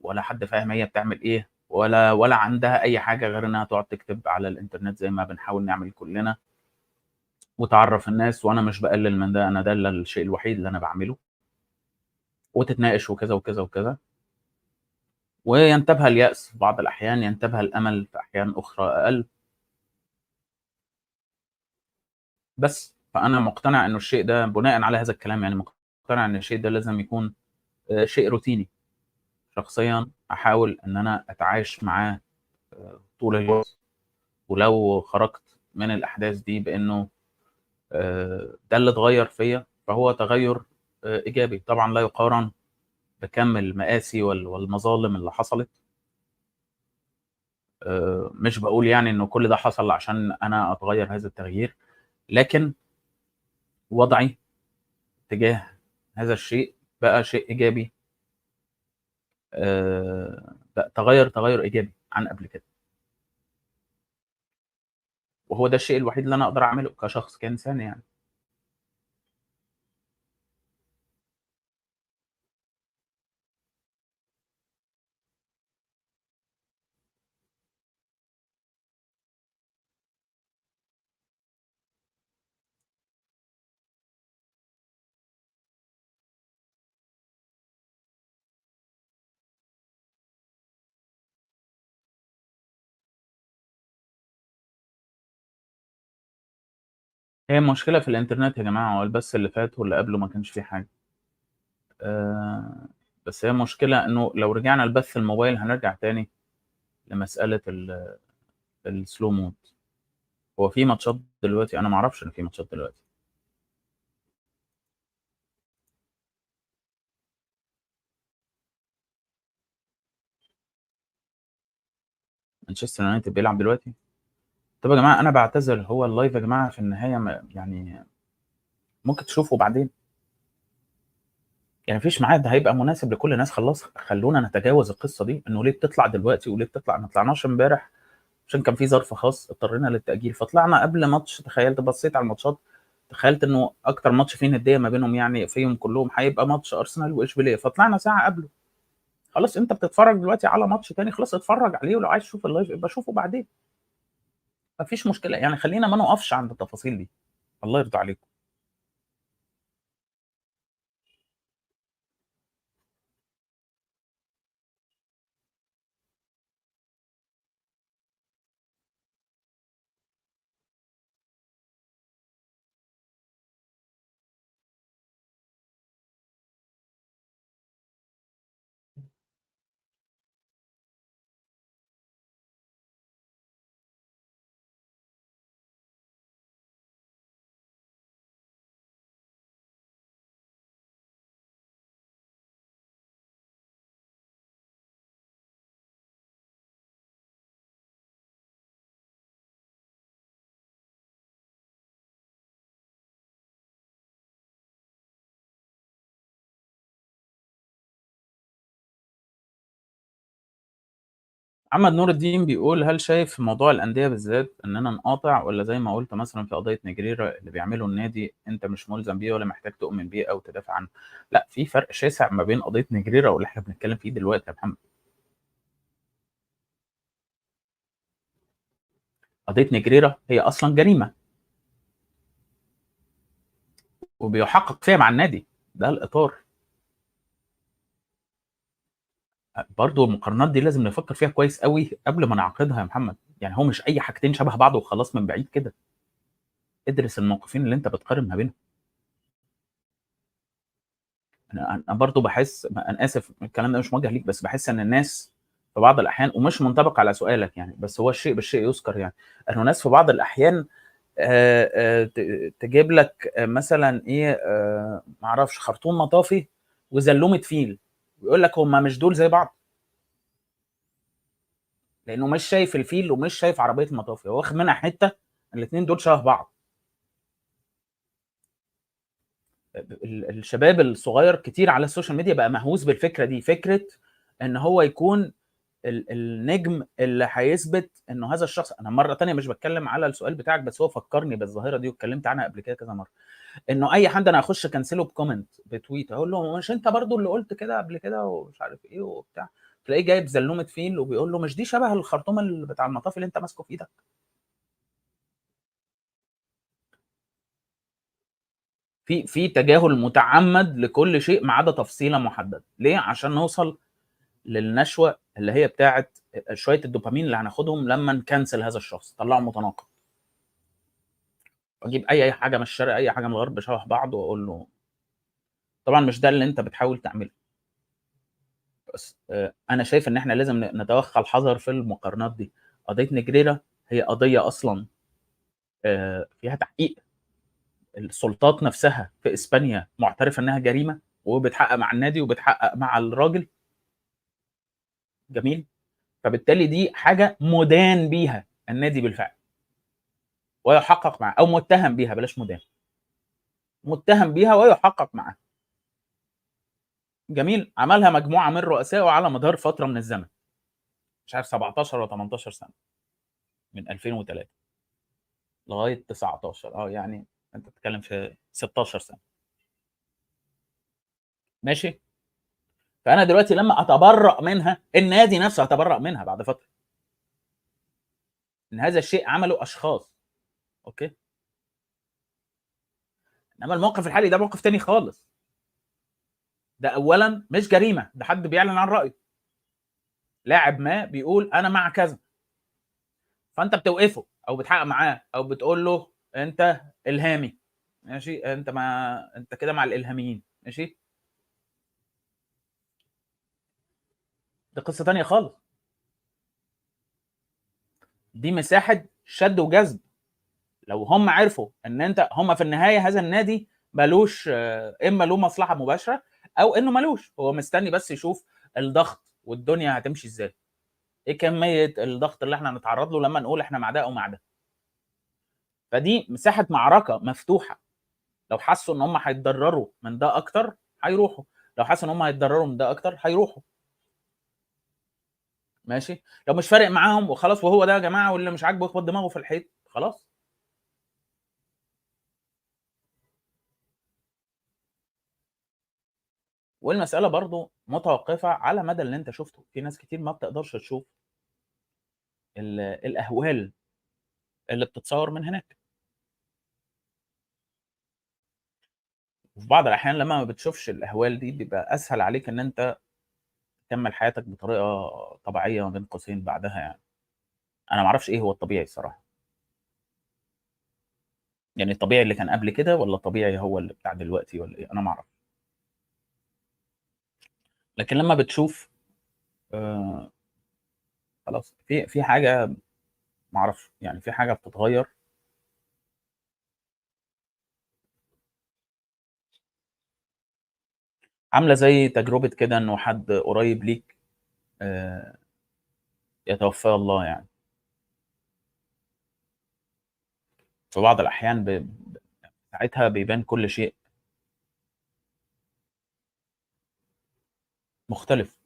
Speaker 1: ولا حد فاهم هي بتعمل إيه، ولا عندها أي حاجة غير إنها تقعد تكتب على الإنترنت زي ما بنحاول نعمل كلنا، وتعرّف الناس وأنا مش باقلل من ده، أنا ده الشيء الوحيد اللي أنا باعمله، وتتناقش وكذا، وكذا، وكذا، وينتابها اليأس في بعض الأحيان، ينتابها الأمل في أحيان أخرى أقل، بس فأنا مقتنع إنه الشيء ده بناءً على هذا الكلام يعني مقتنع إن الشيء ده لازم يكون شيء روتيني، شخصيًا أحاول إن أنا أتعايش معاه طول الوقت، ولو خرجت من الأحداث دي بإنه ده اللي اتغيّر فيّا، فهو تغيُّر إيجابي، طبعًا لا يُقارن بكَم المآسي والمظالم اللي حصلت، مش باقول يعني إنه كل ده حصل عشان أنا أتغيّر هذا التغيير، لكن وضعي تجاه هذا الشيء بقى شيء إيجابي، تغيّر تغيُّر إيجابي عن قبل كده، وهو ده الشيء الوحيد اللي أنا أقدر أعمله كشخص، كإنسان يعني. هي المشكلة في الإنترنت يا جماعة، هو البث اللي فات واللي قبله ما كانش فيه حاجة. آآ بس هي المشكلة إنه لو رجعنا لبث الموبايل هنرجع تاني لمسألة الslow mode. هو في ماتشات دلوقتي أنا ما أعرفش إن في ماتشات دلوقتي. مانشستر يونايتد بيلعب دلوقتي؟ طب يا جماعة أنا باعتذر، هو الlive يا جماعة في النهاية يعني ممكن تشوفوا بعدين، يعني ما فيش ميعاد هيبقى مناسب لكل الناس خلاص خلّونا نتجاوز القصة دي، إنه ليه بتطلع دلوقتي وليه بتطلع ما طلعناش امبارح عشان كان في ظرف خاص اضطرينا للتأجيل، فطلعنا قبل ماتش تخيّلت بصيت على الماتشات، تخيّلت إنه أكتر ماتش فيه نديّة ما بينهم يعني فيهم كلّهم هيبقى ماتش أرسنال وإشبيلية، فطلعنا ساعة قبله، خلاص أنت بتتفرّج دلوقتي على ماتش تاني خلاص اتفرّج عليه ولو عايز تشوف الlive ابقى شوفه بعدين، ما فيش مشكلة، يعني خلّينا ما نُقفش عند التفاصيل دي، الله يرضى عليكم. محمد نور الدين بيقول: هل شايف في موضوع الأندية بالذات إننا نقاطع، ولا زي ما قلت مثلا في قضية نجريرة اللي بيعمله النادي أنت مش ملزم بيه ولا محتاج تؤمن بيه أو تدافع عنه؟ لا، في فرق شاسع ما بين قضية نجريرة واللي احنا بنتكلم فيه دلوقتي يا محمد. قضية نجريرة هي أصلا جريمة وبيحقق فيها مع النادي، ده الإطار. برضه المقارنات دي لازم نفكر فيها كويس قوي قبل ما نعقدها يا محمد. يعني هو مش أي حاجتين شبه بعض وخلاص من بعيد كده. ادرس الموقفين اللي أنت بتقارن ما بينهم. أنا برضه باحس، أنا آسف الكلام ده مش موجه ليك، بس باحس إن الناس في بعض الأحيان، ومش منطبق على سؤالك يعني، بس هو الشيء بالشيء يُذكر يعني، إنه ناس في بعض الأحيان ت تجيب لك مثلًا إيه، ما أعرفش خرطوم مطافي وزلومة فيل، ويقول لك هم مش دول زي بعض؟ لإنه مش شايف الفيل ومش شايف عربية المطافي، هو واخد منها حتة، الاتنين دول شبه بعض. الشباب الصغير كتير على السوشيال ميديا بقى مهووس بالفكرة دي، فكرة إن هو يكون النجم اللي هيثبت انه هذا الشخص. انا مره تانية مش بتكلم على السؤال بتاعك، بس هو فكرني بالظاهره دي واتكلمت عنها قبل كده كذا مره. انه اي حد انا اخش كنسله بكومنت بتويت، اقول له مش انت برضو اللي قلت كده قبل كده ومش عارف ايه وبتاع، تلاقيه جايب زلومه فيل وبيقول له مش دي شبه الخرطوم اللي بتاع المطاف اللي انت ماسكه في ايدك؟ في تجاهل متعمد لكل شيء ما عدا تفصيله محدده. ليه؟ عشان نوصل للنشوه اللي هي بتاعه شويه الدوبامين اللي هناخدهم لما نكنسل هذا الشخص، طلعه متناقض. واجيب اي حاجه من الشرق اي حاجه من الغرب شبه بعض واقول له. طبعا مش ده اللي انت بتحاول تعمله، بس انا شايف ان احنا لازم نتوخى الحذر في المقارنات دي. قضيه نجريرة هي قضيه اصلا فيها تحقيق. السلطات نفسها في اسبانيا معترفه انها جريمه، وبتحقق مع النادي وبتحقق مع الراجل. جميل. فبالتالي دي حاجه مدان بيها النادي بالفعل، ويحقق معاه، او متهم بيها، بلاش مدان، متهم بيها ويحقق معاه. جميل. عملها مجموعه من رؤسائه على مدار فتره من الزمن، مش عارف 17 ولا 18 سنه، من 2003 لغايه 19. يعني انت بتتكلم في 16 سنه. ماشي. فانا دلوقتي لما اتبرأ منها، النادي نفسه هتبرأ منها بعد فتره، ان هذا الشيء عمله اشخاص. اوكي. انما الموقف الحالي ده موقف تاني خالص. ده اولا مش جريمه، ده حد بيعلن عن رايه. لاعب ما بيقول انا مع كذا، فانت بتوقفه او بتحقق معاه او بتقول له انت الهامي. ماشي، انت كده مع الالهاميين. ماشي. دي قصه تانيه خالص. دي مساحه شد وجذب. لو هم عرفوا ان هم في النهايه هذا النادي ملوش، اما له مصلحه مباشره او انه ملوش، هو مستني بس يشوف الضغط والدنيا هتمشي ازاي، ايه كميه الضغط اللي احنا هنتعرض له لما نقول احنا مع ده او مع ده. فدي مساحه معركه مفتوحه. لو حسوا ان هم هيتضرروا من ده اكتر هيروحوا، لو حسوا ان هم هيتضرروا من ده اكتر هيروحوا. ماشي. لو مش فارق معاهم وخلاص، وهو ده يا جماعه، واللي مش عاجبه يخبط دماغه في الحيط خلاص. والمساله برضو متوقفه على مدى اللي انت شفته. في ناس كتير ما بتقدرش تشوف الاهوال اللي بتتصور من هناك. وفي بعض الاحيان لما ما بتشوفش الاهوال دي بيبقى اسهل عليك ان انت تكمل حياتك بطريقه طبيعيه ما بين قوسين بعدها يعني. انا ما اعرفش ايه هو الطبيعي الصراحه. يعني الطبيعي اللي كان قبل كده، ولا الطبيعي هو اللي بتاع دلوقتي، ولا ايه؟ انا ما اعرف. لكن لما بتشوف آه خلاص في حاجه، ما اعرفش يعني، في حاجه بتتغير. عامله زي تجربه كده انه حد قريب ليك آه يتوفاه الله يعني. في بعض الاحيان ساعتها بيبان كل شيء مختلف.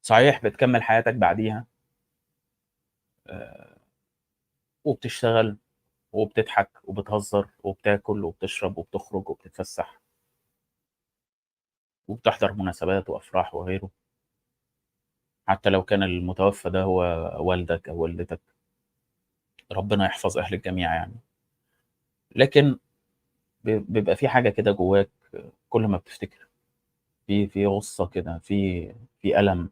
Speaker 1: صحيح بتكمّل حياتك بعديها آآ وبتشتغل وبتضحك وبتهزّر وبتاكل وبتشرب وبتخرج وبتتفسّح وبتحضر مناسبات وأفراح وغيره، حتى لو كان المتوفّى ده هو والدك أو والدتك، ربنا يحفظ أهل الجميع يعني. لكن بيبقى في حاجة كده جواك كل ما بتفتكر، في غُصّة كده، في ألم.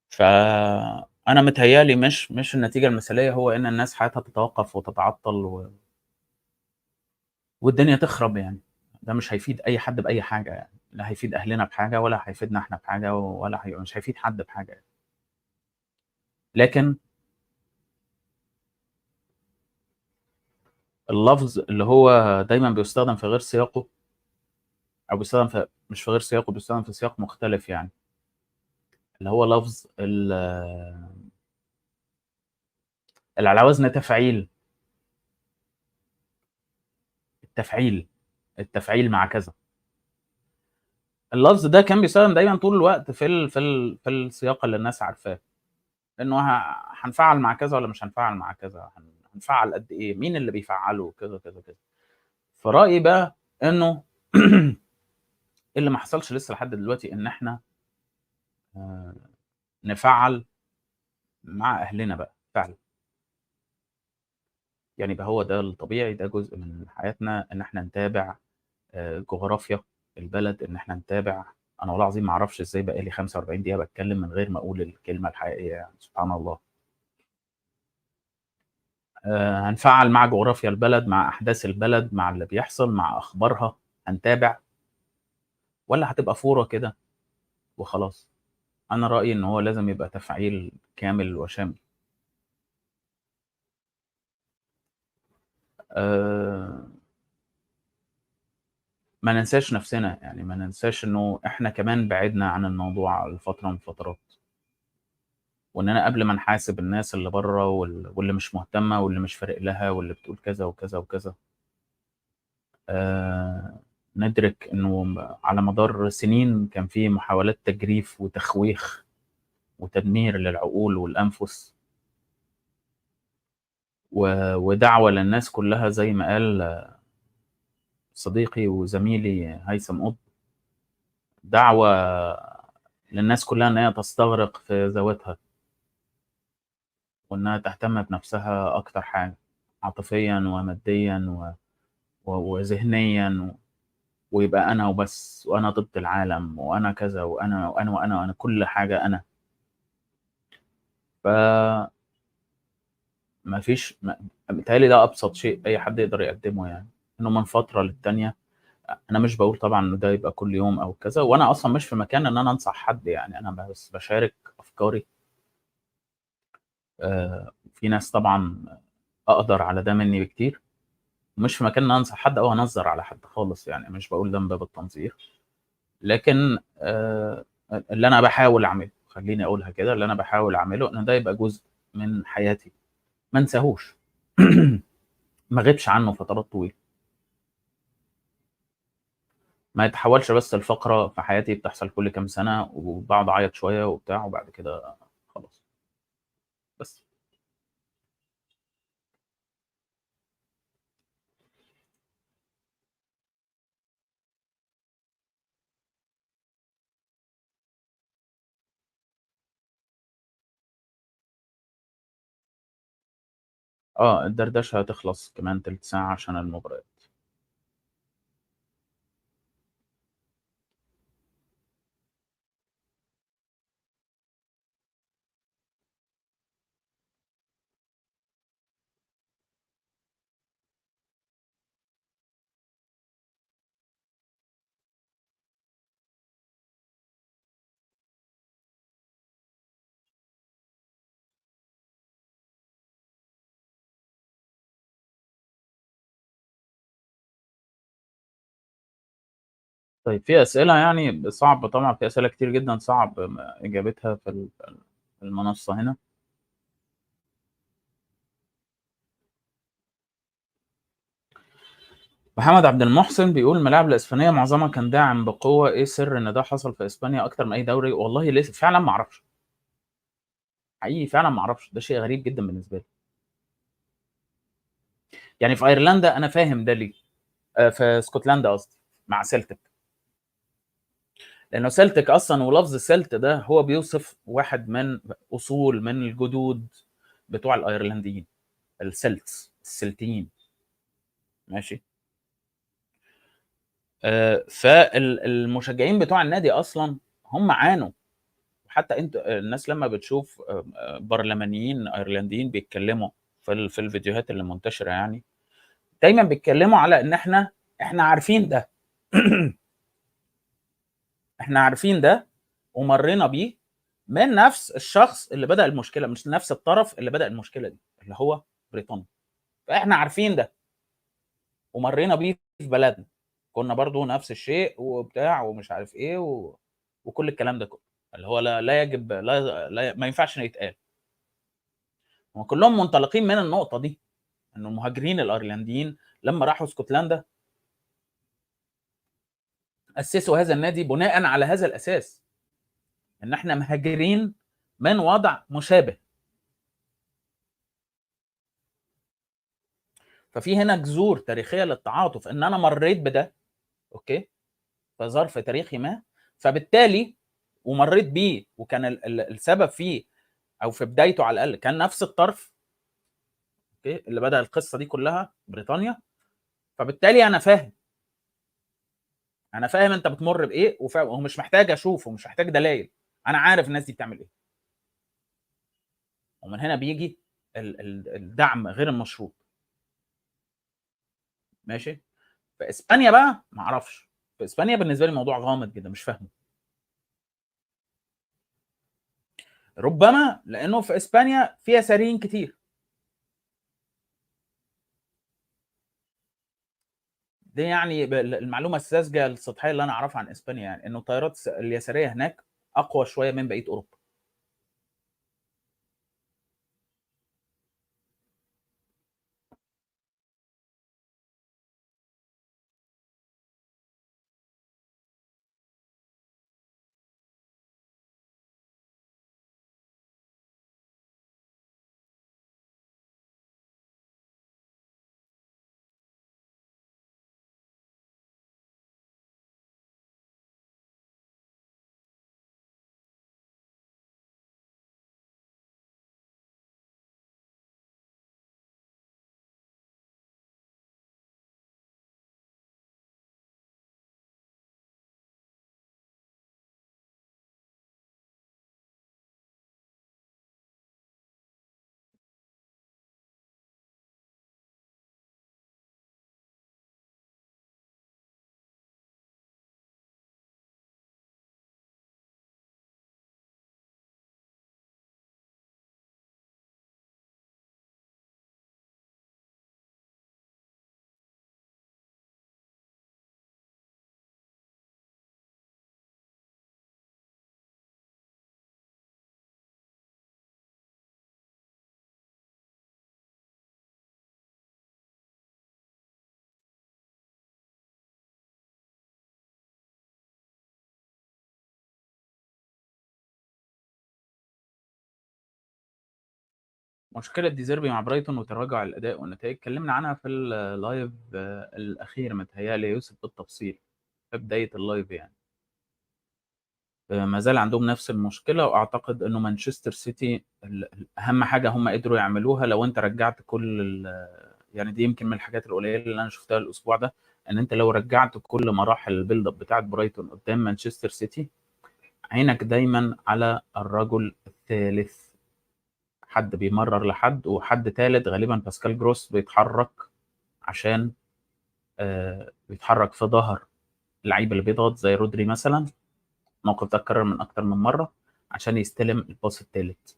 Speaker 1: فأنا متهيأ لي مش النتيجة المثالية هو إن الناس حياتها تتوقّف وتتعطّل والدنيا تخرب يعني. ده مش هيفيد أي حد بأي حاجة يعني، لا هيفيد أهلنا بحاجة ولا هيفيدنا إحنا بحاجة ولا مش هيفيد حد بحاجة يعني. لكن اللفظ اللي هو دايمًا بيُستخدم في غير سياقه أو بيستخدم مش في غير سياقه، بيستخدم في سياق مختلف يعني، اللي هو لفظ اللي على وزن تفعيل، التفعيل، التفعيل مع كذا. اللفظ ده كان بيستخدم دايمًا طول الوقت في السياق اللي الناس عارفاه، إنه هنفعّل مع كذا والّا مش هنفعّل مع كذا، هنفعّل قد إيه، مين اللي بيفعّله، كذا، كذا، كذا. فرأيي بقى إنه اللي ما حصلش لسه لحد دلوقتي إن إحنا آآ نفعّل مع أهلنا بقى فعلًا، يعني يبقى هو ده الطبيعي، ده جزء من حياتنا إن إحنا نتابع جغرافيا البلد، إن إحنا نتابع. أنا والله العظيم ما أعرفش إزاي بقى لي 45 دقيقة باتكلم من غير ما أقول الكلمة الحقيقية يعني، سبحان الله. هنفعّل مع جغرافيا البلد، مع أحداث البلد، مع اللي بيحصل، مع أخبارها، هنتابع والّا هتبقى فورة كده وخلاص؟ أنا رأيي إن هو لازم يبقى تفعيل كامل وشامل. آآ ما ننساش نَفْسنا، يعني ما ننساش إنه إحنا كمان بعدنا عن الموضوع لفترة من الفترات، وإننا قبل ما نحاسب الناس اللي برّه واللي مش مهتمة واللي مش فارق لها واللي بتقول كذا وكذا وكذا، آآ ندرك إنه على مدار سنين كان في محاولات تجريف وتخويخ وتدمير للعقول والأنفس، ودعوة للناس كلّها زي ما قال صديقي وزميلي هيثم قطب، دعوة للناس كلّها إن هي تستغرق في ذواتها، وإنها تهتم بنفسها أكتر حاجة، عاطفيًا وماديًا وذهنيًا، ويبقى أنا وبس، وأنا ضد العالم، وأنا كذا، وأنا كل حاجة أنا. فما فيش متهيأ لي ده أبسط شيء أي حد يقدر يقدّمه يعني، إنه من فترة للتانية أنا مش باقول طبعًا إنه ده يبقى كل يوم أو كذا، وأنا أصلًا مش في مكان إن أنا أنصح حد يعني، أنا بس باشارك أفكاري. في ناس طبعًا أقدر على ده منّي بكتير، ومش في مكان إن أنا أنصح حد أو أنظّر على حد خالص يعني، مش باقول ده من باب التنظير، لكن اللي أنا باحاول أعمله، خلّيني أقولها كده، اللي أنا باحاول أعمله إن ده يبقى جزء من حياتي، ما انساهوش، ما أغيبش عنّه فترات طويلة، ما يتحوّلش بس لفقرة في حياتي بتحصل كل كام سَنة وباقعد أعيّط شوية وبتاع وبعد كده خلاص، بس. الدردشة هتخلص كمان تِلت ساعة عشان المباريات. طيب في أسئلة يعني صعب طبعًا في أسئلة كتير جدًا صعب إجابتها في المنصة هنا. محمد عبد المحسن بيقول الملاعب الاسبانيه معظمها كان داعم بقوه، ايه سر ان ده حصل في اسبانيا اكتر من اي دوري؟ والله لسه فعلا ما اعرفش، حقيقي فعلا ما اعرفش، ده شيء غريب جدا بالنسبه لي. يعني في ايرلندا انا فاهم ده ليه، في اسكتلندا قصدي، مع سيلتك، لانه سيلتك اصلا ولفظ سيلت ده هو بيوصف واحد من اصول من الجدود بتوع الايرلنديين، السلتس، السلتيين، ماشي. فالمشجعين بتوع النادي اصلا هم عانوا، حتى انت الناس لما بتشوف برلمانيين ايرلنديين بيتكلموا في الفيديوهات اللي منتشره، يعني دايما بيتكلموا على ان احنا عارفين ده احنا عارفين ده ومرينا بيه من نفس الشخص اللي بدأ المشكله، مش نفس الطرف اللي بدأ المشكله دي اللي هو بريطانيا. فاحنا عارفين ده ومرينا بيه في بلدنا، كنا برضو نفس الشيء وبتاع ومش عارف ايه وكل الكلام ده كله اللي هو لا يجب، ما ينفعش انه يتقال. هم كلهم منطلقين من النقطه دي، ان المهاجرين الايرلنديين لما راحوا اسكتلندا اسسوا هذا النادي بناء على هذا الاساس، ان احنا مهاجرين من وضع مشابه. ففي هنا جذور تاريخيه للتعاطف، ان انا مريت بده، اوكي، في ظرف تاريخي ما، فبالتالي ومريت بيه وكان السبب فيه او في بدايته على الاقل كان نفس الطرف، اوكي، اللي بدأ القصه دي كلها بريطانيا. فبالتالي انا فاهم انت بتمر بايه، ومش محتاج اشوف ومش محتاج دلائل، انا عارف الناس دي بتعمل ايه. ومن هنا بيجي الدعم غير المشروط، ماشي. في اسبانيا بقى ما اعرفش، في اسبانيا بالنسبه لي موضوع غامض جدا مش فاهمه. ربما لانه في اسبانيا فيها يساريين كتير، دي يعني المعلومه الساذجه السطحيه اللي انا اعرفها عن اسبانيا، يعني انه التيارات اليساريه هناك اقوى شويه من بقيه اوروبا. مشكله ديزيربي مع برايتون وتراجع الاداء والنتائج اتكلمنا عنها في اللايف الاخير متهيألي يوسف بالتفصيل في بدايه اللايف يعني. ما زال عندهم نفس المشكله، واعتقد انه مانشستر سيتي اهم حاجه هم قدروا يعملوها لو انت رجعت كل يعني دي يمكن من الحاجات القليله اللي انا شفتها الاسبوع ده، ان انت لو رجعت كل مراحل البيلد اب بتاعت برايتون قدام مانشستر سيتي، عينك دايما على الرجل الثالث، حد بيمرر لحد وحد ثالث، غالبا باسكال جروس بيتحرك عشان بيتحرك في ظهر اللعيب اللي بيضغط زي رودري مثلا، الموقف ده اتكرر من اكتر من مره عشان يستلم الباص الثالث،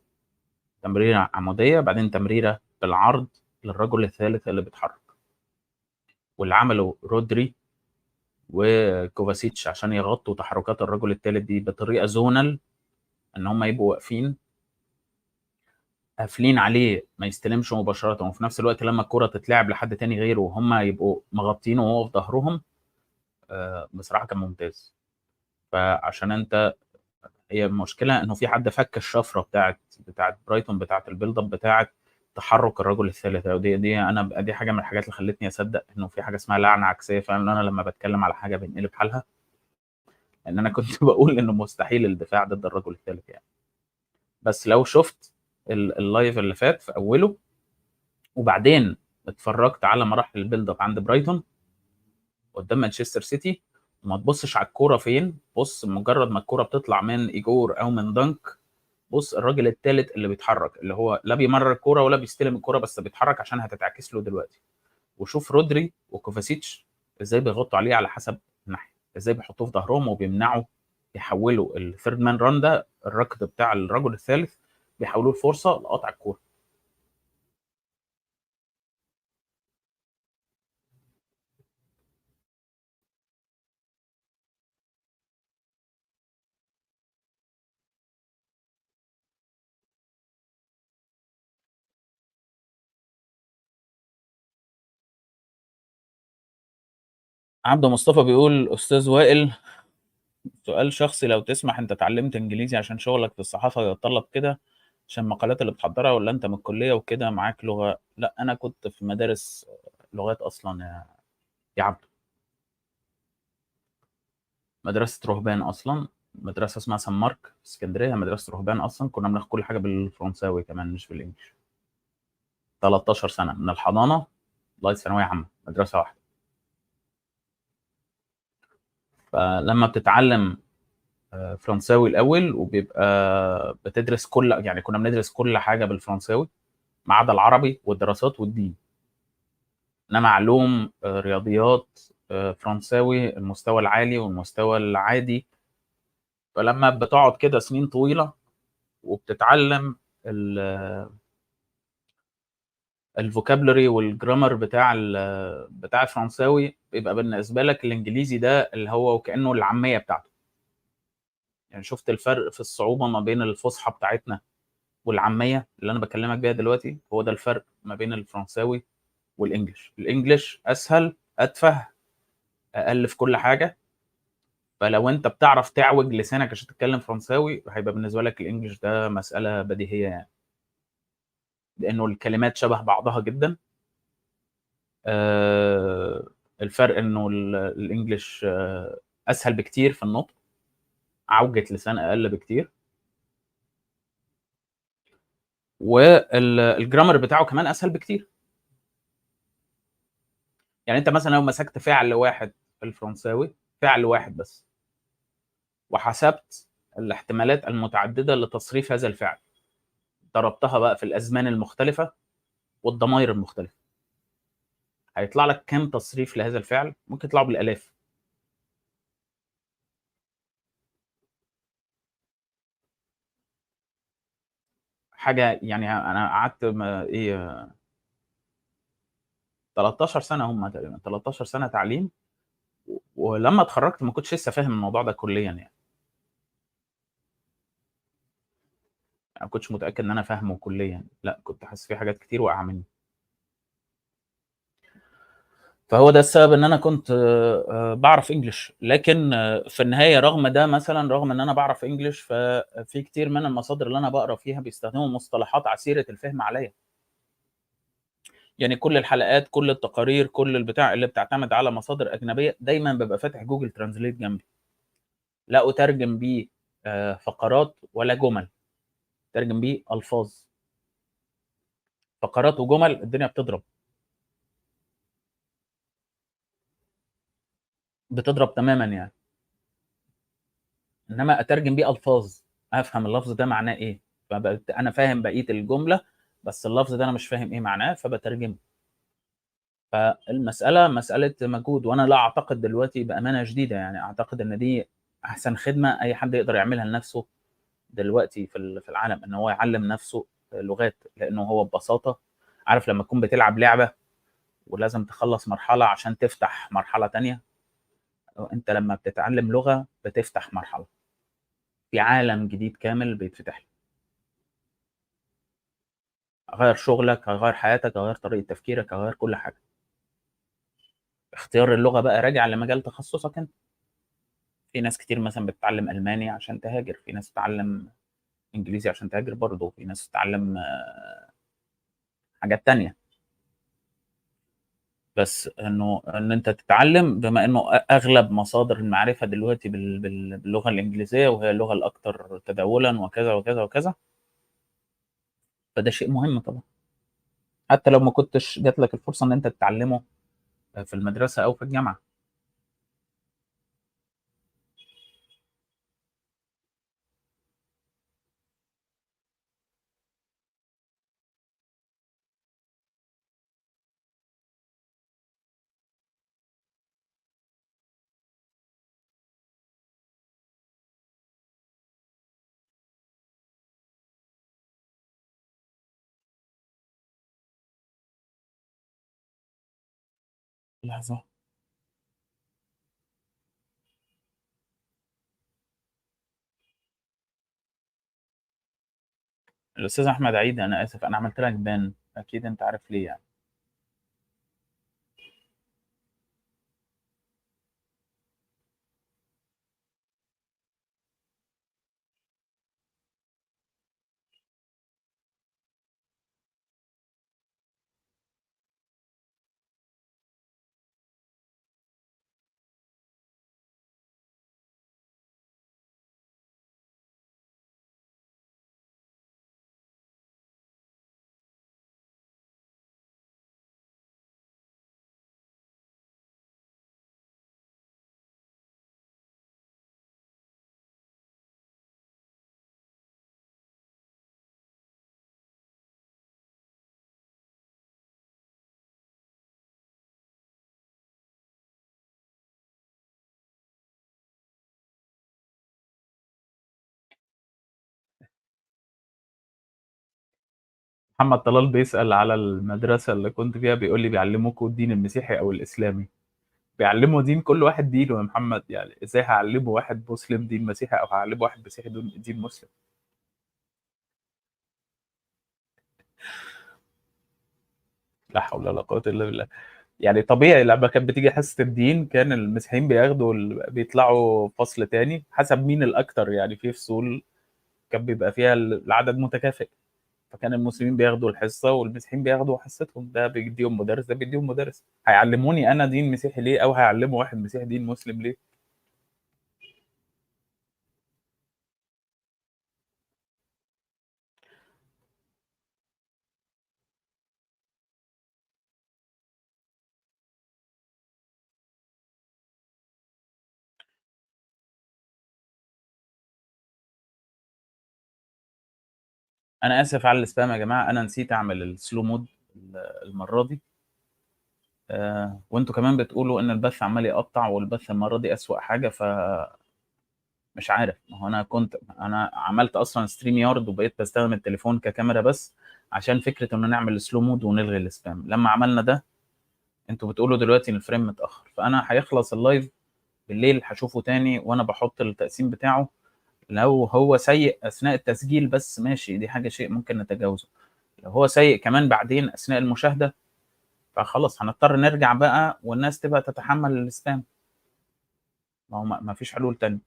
Speaker 1: تمريره عموديه بعدين تمريره بالعرض للرجل الثالث اللي بيتحرك. واللي عمله رودري وكوفاسيتش عشان يغطوا تحركات الرجل الثالث دي بطريقه زونال، ان هم يبقوا واقفين قافلين عليه ما يستلمش مباشرة، وفي نفس الوقت لما الكرة تتلعب لحد تاني غيره وهم يبقوا مغطينه وهو في ظهرهم، بصراحة كان ممتاز. فعشان انت، هي المشكلة انه في حد فك الشفرة بتاعت برايتون، بتاعت البيلد اب، بتاعت تحرك الرجل الثالث. دي انا دي حاجة من الحاجات اللي خلتني اصدق انه في حاجة اسمها لعنة عكسية فعلا. انا لما بتكلم على حاجة بينقلب حالها، ان انا كنت بقول انه مستحيل الدفاع ضد الرجل الثالث يعني. بس لو شفت اللايف اللي فات في اوله، وبعدين اتفرجت على مراحل البيلد اب عند برايتون قدام مانشستر سيتي، وما تبصش على الكوره فين، بص مجرد ما الكوره بتطلع من ايجور او من دانك، بص الراجل الثالث اللي بيتحرك، اللي هو لا بيمرر الكوره ولا بيستلم الكوره، بس بيتحرك عشان هتتعكس له دلوقتي. وشوف رودري وكوفاسيتش ازاي بيغطوا عليه على حسب الناحيه، ازاي بيحطوه في ظهرهم وبيمنعوا، يحولوا الثيرد مان ران ده، الركض بتاع الرجل الثالث، بيحولوه لفرصه لقطع الكوره. عبده مصطفى بيقول: استاذ وائل، سؤال شخصي، لو تسمح، انت اتعلمت انجليزي عشان شغلك في الصحافه يتطلب كده، عشان المقالات اللي بتحضرها، ولا انت من الكليه وكده معاك لغه؟ لا، انا كنت في مدارس لغات اصلا يا عبد. مدرسه رهبان اصلا، مدرسه اسمها سان مارك في اسكندريه، مدرسه رهبان اصلا. كنا بناخد كل حاجه بالفرنساوي كمان مش بالانجلش. 13 سنه من الحضانه لغايه ثانويه عامه، مدرسه واحده. فلما بتتعلم فرنساوي الاول، وبيبقى بتدرس كل، يعني كنا بندرس كل حاجه بالفرنساوي ما عدا العربي والدراسات والدين. انما علوم، رياضيات، فرنساوي، المستوى العالي والمستوى العادي. فلما بتقعد كده سنين طويله وبتتعلم الفوكابلري والجرامر بتاع الفرنساوي، بيبقى بالنسبه لك الانجليزي ده اللي هو وكانه العاميه بتاعته. يعني شفت الفرق في الصعوبه ما بين الفصحى بتاعتنا والعاميه اللي انا بكلمك بيها دلوقتي؟ هو ده الفرق ما بين الفرنساوي والانجليش. الانجليش اسهل، اتفه، اقل في كل حاجه. فلو انت بتعرف تعوج لسانك عشان تتكلم فرنساوي، هيبقى بالنسبه لك الانجليش ده مساله بديهيه يعني، لانه الكلمات شبه بعضها جدا. الفرق انه الانجليش اسهل بكتير في النطق، عوجة لسان اقل بكتير، والجرامر بتاعه كمان اسهل بكتير. يعني انت مثلا لو مسكت فعل واحد في الفرنساوي، فعل واحد بس، وحسبت الاحتمالات المتعدده لتصريف هذا الفعل، ضربتها بقى في الازمان المختلفه والضمائر المختلفه، هيطلع لك كام تصريف لهذا الفعل؟ ممكن يطلعوا بالالاف. حاجه يعني، انا قعدت ايه 13 سنه، هم تقريبا 13 سنه تعليم. ولما اتخرجت ما كنتش لسه فاهم الموضوع ده كليا يعني، ما كنتش متاكد ان انا فاهمه كليا، لا كنت حاسس فيه حاجات كتير واقعه مني. فهو ده السبب ان انا كنت بعرف انجلش. لكن في النهايه، رغم ده مثلا، رغم ان انا بعرف انجلش، ففي كتير من المصادر اللي انا بقرا فيها بيستخدموا مصطلحات عسيره الفهم عليا. يعني كل الحلقات، كل التقارير، كل البتاع اللي بتعتمد على مصادر اجنبيه، دايما ببقى فاتح جوجل ترانزليت جنبي، لا اترجم بيه فقرات ولا جمل، ترجم بيه الفاظ. فقرات وجمل الدنيا بتضرب، بتضرب تماما يعني. انما اترجم بيه الفاظ، افهم اللفظ ده معناه ايه، فبقيت انا فاهم بقيه الجمله، بس اللفظ ده انا مش فاهم ايه معناه فبترجمه. فالمساله مساله مجهود، وانا لا اعتقد دلوقتي بامانه شديده، يعني اعتقد ان دي احسن خدمه اي حد يقدر يعملها لنفسه دلوقتي في العالم، ان هو يعلم نفسه لغات. لانه هو ببساطه، عارف لما تكون بتلعب لعبه ولازم تخلص مرحله عشان تفتح مرحله تانية، انت لما بتتعلم لغه بتفتح مرحله في عالم جديد كامل بيتفتح لك. هيغير شغلك، هيغير حياتك، هيغير طريقه تفكيرك، هيغير كل حاجه. اختيار اللغه بقى راجع لمجال تخصصك انت. في ناس كتير مثلا بتتعلم الماني عشان تهاجر، في ناس بتتعلم انجليزي عشان تهاجر برضه، في ناس بتتعلم حاجات تانية. بس انه ان انت تتعلم، بما انه اغلب مصادر المعرفه دلوقتي باللغه الانجليزيه، وهي اللغه الاكثر تداولا وكذا وكذا وكذا، فده شيء مهم طبعا. حتى لو ما كنتش جات لك الفرصه ان انت تتعلمه في المدرسه او في الجامعه. لحظه. الاستاذ احمد عيد، انا اسف انا عملت لك بان، اكيد انت عارف ليه يعني. محمد طلال بيسأل على المدرسة اللي كنت فيها، بيقول لي بيعلموكوا الدين المسيحي أو الإسلامي. بيعلموا دين، كل واحد دينه يا محمد، يعني إزاي هعلمه واحد مسلم دين مسيحي أو هعلمه واحد مسيحي دين مسلم؟ لا حول ولا قوة إلا بالله. يعني طبيعي لما كانت بتيجي حصة الدين كان المسيحيين بياخدوا بيطلعوا فصل تاني حسب مين الأكتر، يعني في فصول كان بيبقى فيها العدد متكافئ، فكان المسلمين بياخدوا الحصة والمسيحيين بياخدوا حصتهم، ده بيديهم مدرس ده بيديهم مدرس. هيعلموني أنا دين مسيحي ليه، أو هيعلموا واحد مسيحي دين مسلم ليه؟ أنا آسف على السبام يا جماعة، أنا نسيت أعمل السلو مود المرة دي. وانتوا كمان بتقولوا ان البث عمال يقطع، والبث المره دي اسوأ حاجه، فمش عارف. ما هو انا عملت اصلا ستريم يارد وبقيت بستخدم التليفون ككاميرا بس، عشان فكره انه نعمل سلو مود ونلغي السبام. لما عملنا ده انتوا بتقولوا دلوقتي ان الفريم متاخر، فانا هيخلص اللايف بالليل هشوفه تاني وانا بحط التقسيم بتاعه. لو هو سيء اثناء التسجيل بس ماشي، دي حاجه شيء ممكن نتجاوزه. لو هو سيء كمان بعدين اثناء المشاهده، فخلاص هنضطر نرجع بقى والناس تبقى تتحمل السبام. ما هو ما فيش حلول تانية.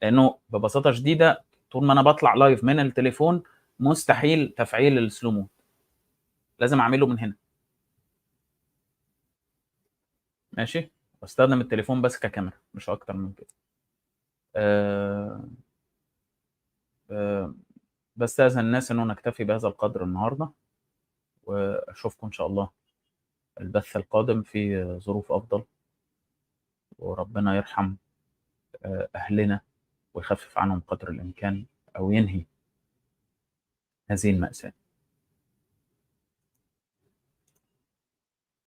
Speaker 1: لانه ببساطه شديده طول ما انا بطلع لايف من التليفون مستحيل تفعيل السلو مود، لازم اعمله من هنا. ماشي. واستخدم التليفون بس ككاميرا مش اكتر من كده. أه أه بستأذن الناس انه نكتفي بهذا القدر النهارده، واشوفكم ان شاء الله البث القادم في ظروف افضل، وربنا يرحم اهلنا ويخفف عنهم قدر الامكان، او ينهي هذه المأساة.